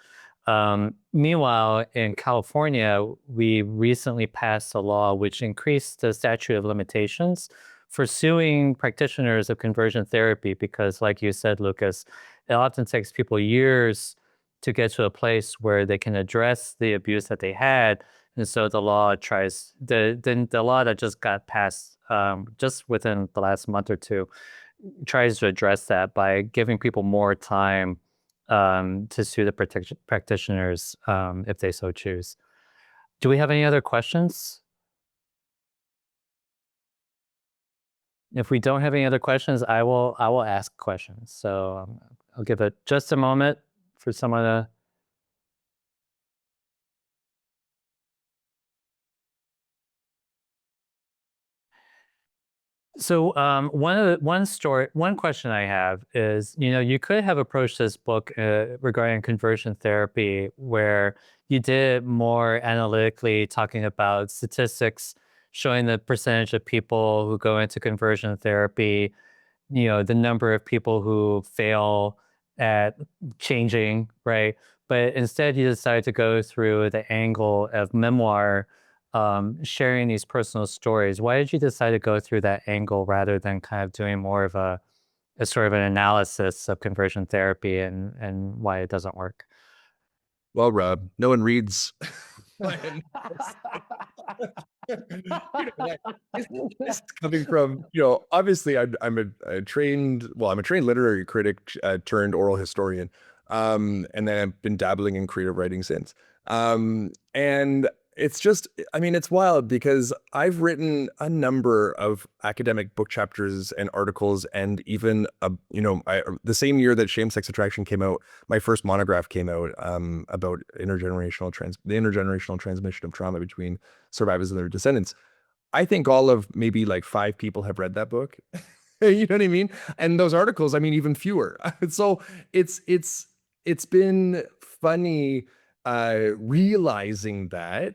Meanwhile, in California, we recently passed a law which increased the statute of limitations for suing practitioners of conversion therapy because, like you said, Lucas, it often takes people years to get to a place where they can address the abuse that they had. And so the law tries, the law that just got passed just within the last month or two tries to address that by giving people more time to sue the practitioners if they so choose. Do we have any other questions? If we don't have any other questions, I will ask questions. So I'll give it just a moment for someone to. So one question I have is, you could have approached this book regarding conversion therapy where you did more analytically talking about statistics showing the percentage of people who go into conversion therapy, the number of people who fail at changing, right? But instead, you decided to go through the angle of memoir, sharing these personal stories. Why did you decide to go through that angle rather than kind of doing more of a sort of an analysis of conversion therapy and why it doesn't work? Well, Rob, no one reads my analysis. This is coming from, obviously I'm a trained, well, I'm a trained literary critic turned oral historian. And then I've been dabbling in creative writing since. And it's just, I mean, it's wild because I've written a number of academic book chapters and articles, and even, the same year that Shame, Sex, Attraction came out, my first monograph came out about the intergenerational transmission of trauma between survivors and their descendants. I think all of maybe like 5 people have read that book. You know what I mean? And those articles, I mean, even fewer. So it's been funny realizing that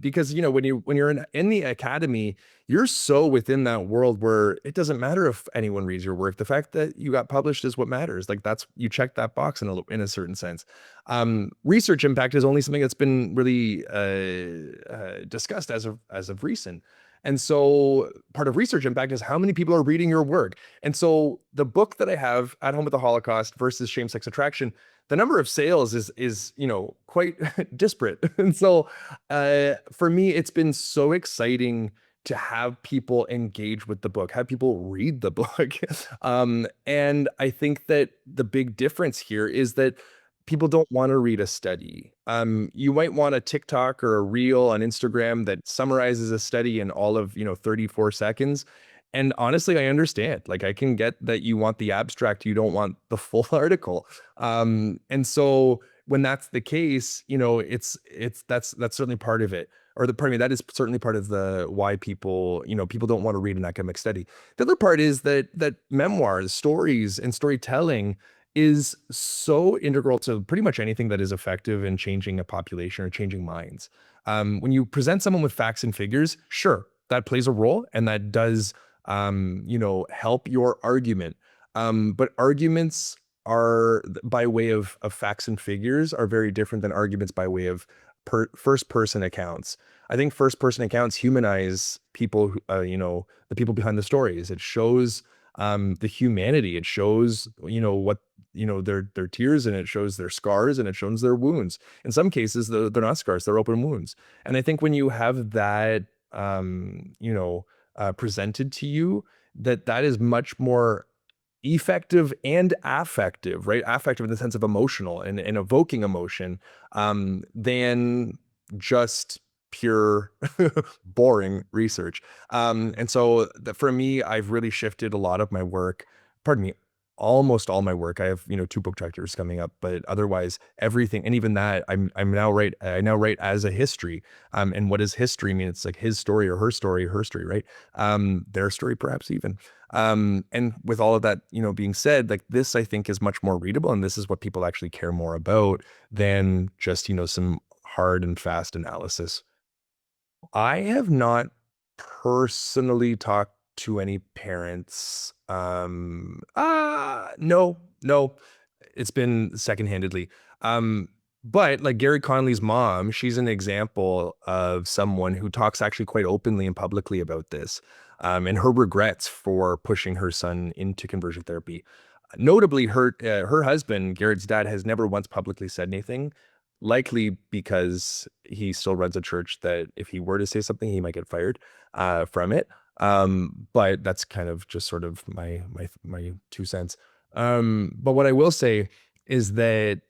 because when you're in the academy, you're so within that world where it doesn't matter if anyone reads your work. The fact that you got published is what matters. Like that's, you check that box in a certain sense. Research impact is only something that's been really discussed as of recent. And so part of research impact is how many people are reading your work. And so the book that I have, At Home with the Holocaust versus Shame, Sex, Attraction, the number of sales is quite disparate. And so for me, it's been so exciting to have people engage with the book, have people read the book. And I think that the big difference here is that people don't want to read a study. You might want a TikTok or a reel on Instagram that summarizes a study in all of 34 seconds. And honestly, I understand. Like, I can get that you want the abstract, you don't want the full article. And so when that's the case, that's certainly part of it. Or pardon me, that is certainly part of the why people don't want to read an academic study. The other part is that memoirs, stories, and storytelling is so integral to pretty much anything that is effective in changing a population or changing minds. When you present someone with facts and figures, sure, that plays a role and that does, help your argument. But arguments are by way of facts and figures are very different than arguments by way of first person accounts. I think first person accounts humanize people, the people behind the stories. It shows the humanity. It shows, what, their tears, and it shows their scars, and it shows their wounds. In some cases, they're not scars, they're open wounds. And I think when you have that, presented to you, that is much more effective and affective, right? Affective in the sense of emotional and evoking emotion, than just pure boring research. And so for me, I've really shifted a lot of my work, pardon me, almost all my work. I have, two book chapters coming up, but otherwise everything, and even that I'm now I now write as a history. And what does history mean? It's like his story or her story, right? Their story, perhaps even. And with all of that, being said, like this, I think is much more readable, and this is what people actually care more about than just, some hard and fast analysis. I have not personally talked to any parents. No, it's been secondhandedly. But like Gary Conley's mom, she's an example of someone who talks actually quite openly and publicly about this, and her regrets for pushing her son into conversion therapy. Notably, her husband, Garrett's dad, has never once publicly said anything, likely because he still runs a church that if he were to say something, he might get fired from it. But that's kind of just sort of my 2 cents. But what I will say is that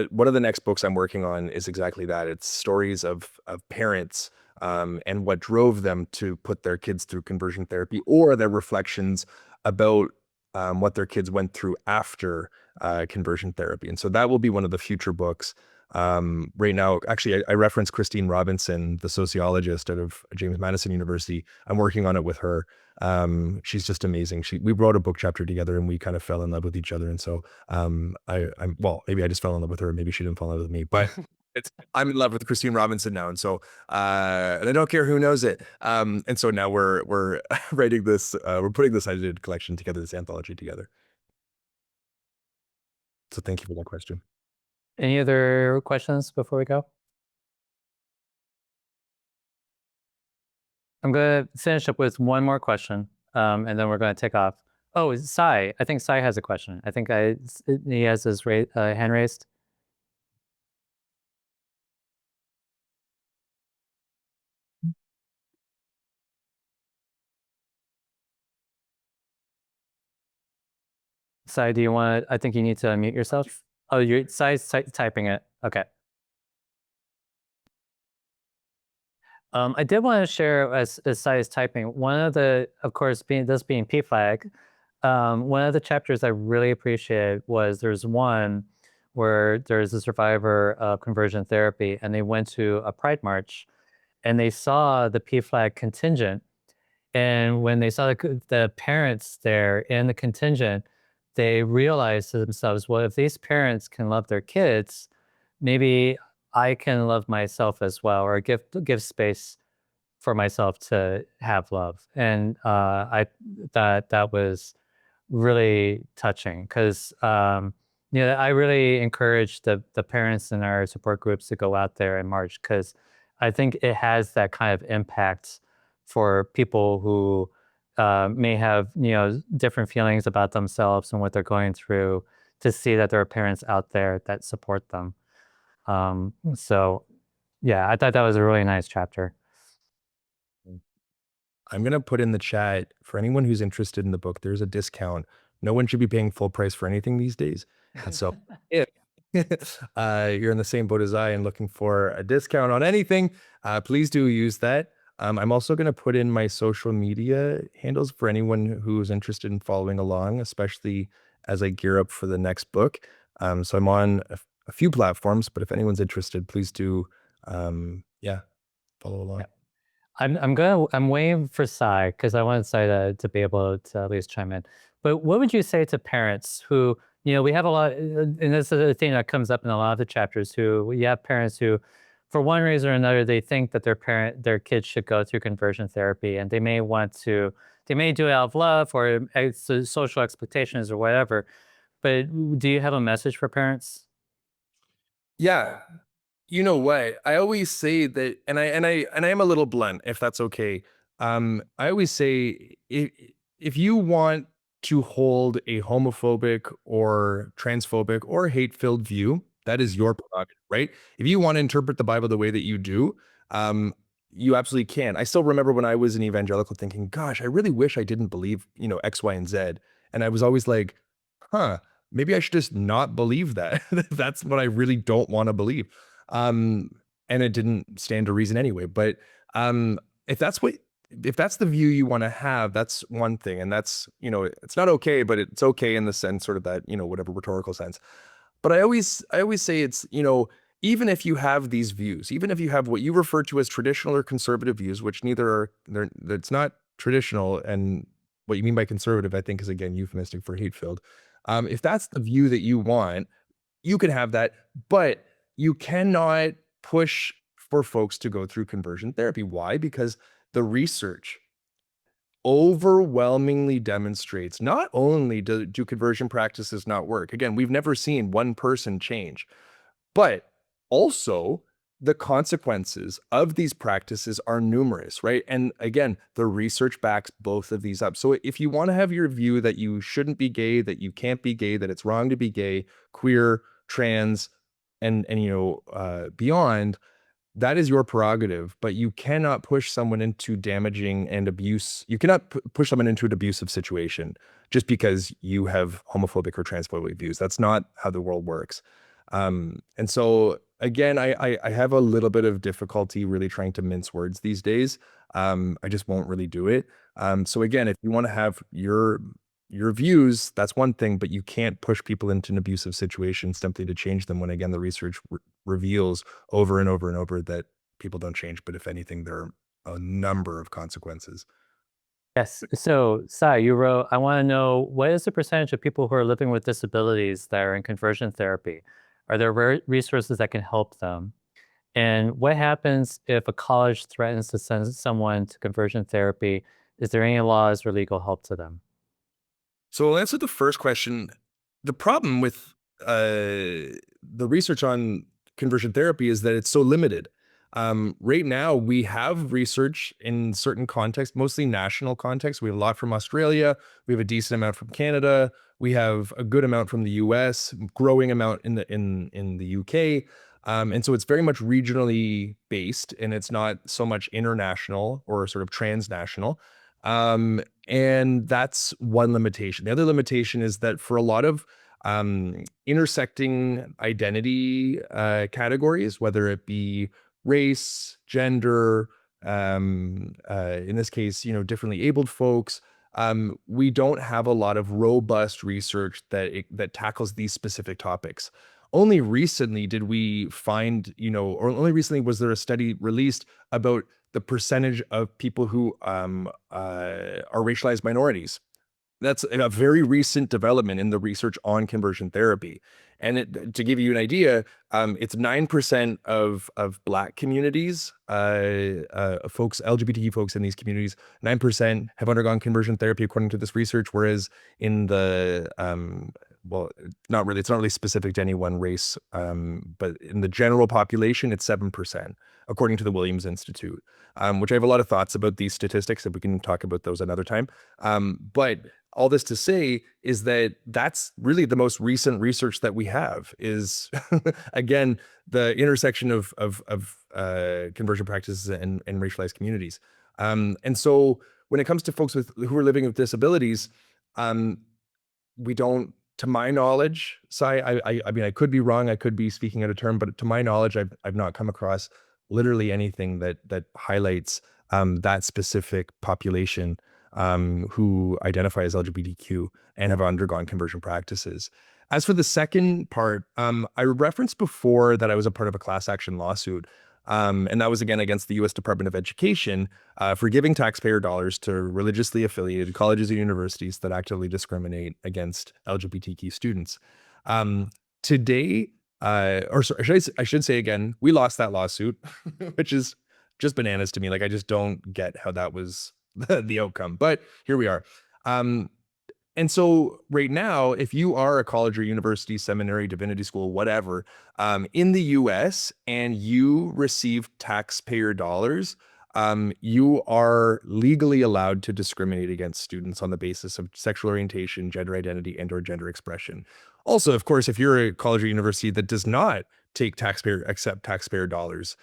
one of the next books I'm working on is exactly that. It's stories of parents, and what drove them to put their kids through conversion therapy, or their reflections about what their kids went through after conversion therapy. And so that will be one of the future books. Right now, actually, I referenced Christine Robinson, the sociologist out of James Madison University. I'm working on it with her. She's just amazing. We wrote a book chapter together, and we kind of fell in love with each other. And so well, maybe I just fell in love with her. Maybe she didn't fall in love with me, but I'm in love with Christine Robinson now. And so, and I don't care who knows it. And so now we're writing this, we're putting this edited collection together, this anthology together. So thank you for that question. Any other questions before we go? I'm going to finish up with one more question, and then we're going to take off. Oh, Sai. I think Sai has a question. I think he has his hand raised. Sai, do you want to? I think you need to unmute yourself. Oh, Sai's typing it. Okay. I did want to share as Sai is typing. One of the, of course, being PFLAG, one of the chapters I really appreciated was there's one where there's a survivor of conversion therapy, and they went to a Pride March, and they saw the PFLAG contingent. And when they saw the parents there in the contingent, they realized to themselves, well, if these parents can love their kids, maybe I can love myself as well, or give space for myself to have love. And I that was really touching because I really encourage the parents in our support groups to go out there and march, because I think it has that kind of impact for people who may have different feelings about themselves and what they're going through, to see that there are parents out there that support them. So yeah, I thought that was a really nice chapter. I'm going to put in the chat for anyone who's interested in the book, there's a discount. No one should be paying full price for anything these days. And so if you're in the same boat as I and looking for a discount on anything, please do use that. I'm also going to put in my social media handles for anyone who's interested in following along, especially as I gear up for the next book. So I'm on a few platforms, but if anyone's interested, please do, follow along. Yeah. I'm waiting for Sai, because I want Sai to be able to at least chime in. But what would you say to parents who, we have a lot, and this is a thing that comes up in a lot of the chapters, who you have parents who, for one reason or another, they think that their kids should go through conversion therapy, and they may do it out of love or social expectations or whatever. But do you have a message for parents? Yeah. You know what? I always say that, and I am a little blunt, if that's okay. I always say, if you want to hold a homophobic or transphobic or hate-filled view, that is your prerogative, right? If you want to interpret the Bible the way that you do, um, you absolutely can. I still remember when I was an evangelical thinking, gosh, I really wish I didn't believe, X, Y, and Z. And I was always like, huh, maybe I should just not believe that. That's what I really don't want to believe. Um, and it didn't stand to reason anyway. But um, if that's what if that's the view you want to have, that's one thing. And that's, it's not okay, but it's okay in the sense, sort of that, whatever rhetorical sense. But I always say it's, even if you have these views, even if you have what you refer to as traditional or conservative views, which neither are, it's not traditional, and what you mean by conservative, I think, is again euphemistic for hate-filled. If that's the view that you want, you can have that, but you cannot push for folks to go through conversion therapy. Why? Because the research overwhelmingly demonstrates not only do conversion practices not work. Again, we've never seen one person change, but also the consequences of these practices are numerous, right? And again, the research backs both of these up. So if you want to have your view that you shouldn't be gay, that you can't be gay, that it's wrong to be gay, queer, trans, and beyond, that is your prerogative, but you cannot push someone into damaging and abuse. You cannot push someone into an abusive situation just because you have homophobic or transphobic views. That's not how the world works. And so again, I have a little bit of difficulty really trying to mince words these days. I just won't really do it. So again, if you want to have your views, that's one thing, but you can't push people into an abusive situation simply to change them when, again, the research reveals over and over and over that people don't change, but if anything, there are a number of consequences. Yes. So, Sai, you wrote, I want to know, what is the percentage of people who are living with disabilities that are in conversion therapy? Are there resources that can help them? And what happens if a college threatens to send someone to conversion therapy? Is there any laws or legal help to them? So I'll answer the first question. The problem with the research on conversion therapy is that it's so limited. Right now, we have research in certain contexts, mostly national contexts. We have a lot from Australia. We have a decent amount from Canada. We have a good amount from the US, growing amount in the UK. And so it's very much regionally based, and it's not so much international or sort of transnational. And that's one limitation. The other limitation is that for a lot of intersecting identity categories, whether it be race, gender, in this case, differently abled folks, we don't have a lot of robust research that tackles these specific topics. Only recently did we find, or only recently was there a study released about the percentage of people who are racialized minorities. That's a very recent development in the research on conversion therapy. And to give you an idea, it's 9% of Black communities, folks, LGBTQ folks in these communities, 9% have undergone conversion therapy according to this research, whereas in the, well, it's not really specific to any one race, but in the general population, it's 7%, according to the Williams Institute, which I have a lot of thoughts about these statistics, and we can talk about those another time. But all this to say is that that's really the most recent research that we have is, again, the intersection of conversion practices and racialized communities. And so when it comes to folks who are living with disabilities, we don't, to my knowledge, I mean, I could be wrong, I could be speaking out of turn, but to my knowledge, I've not come across literally anything that highlights that specific population who identify as LGBTQ and have undergone conversion practices. As for the second part, I referenced before that I was a part of a class action lawsuit. And that was again against the US Department of Education for giving taxpayer dollars to religiously affiliated colleges and universities that actively discriminate against LGBTQ students. Today, or sorry, I should say again, we lost that lawsuit, which is just bananas to me. Like, I just don't get how that was the outcome, but here we are. And so right now, if you are a college or university, seminary, divinity school, whatever, in the US and you receive taxpayer dollars, you are legally allowed to discriminate against students on the basis of sexual orientation, gender identity, and or gender expression. Also, of course, if you're a college or university that does not accept taxpayer dollars,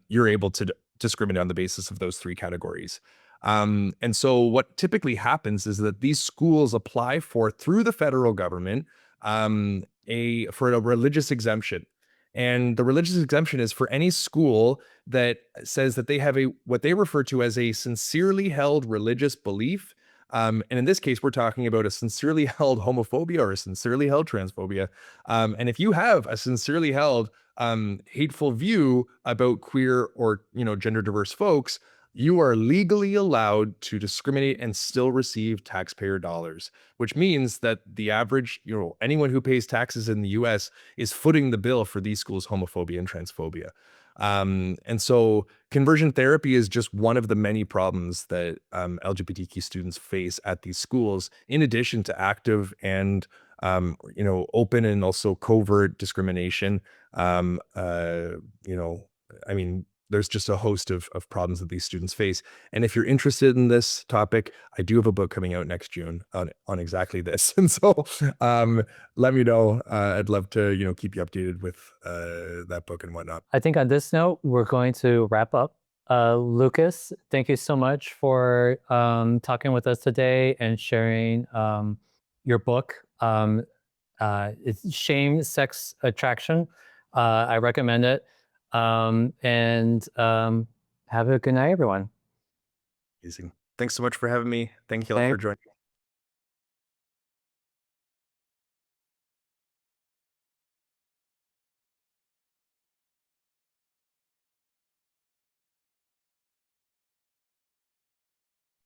you're able to discriminate on the basis of those three categories. And so what typically happens is that these schools apply for, through the federal government, for a religious exemption. And the religious exemption is for any school that says that they have what they refer to as a sincerely held religious belief. And in this case, we're talking about a sincerely held homophobia or a sincerely held transphobia. And if you have a sincerely held hateful view about queer or gender diverse folks, you are legally allowed to discriminate and still receive taxpayer dollars, which means that the average, anyone who pays taxes in the US is footing the bill for these schools' homophobia and transphobia. And so conversion therapy is just one of the many problems that LGBTQ students face at these schools, in addition to active and open and also covert discrimination. I mean, there's just a host of problems that these students face. And if you're interested in this topic, I do have a book coming out next June on exactly this. And so let me know. I'd love to, keep you updated with that book and whatnot. I think on this note, we're going to wrap up. Lucas, thank you so much for talking with us today and sharing your book. It's Shame, Sex, Attraction. I recommend it. And have a good night, everyone. Amazing. Thanks so much for having me. Thank you all for Thank, joining.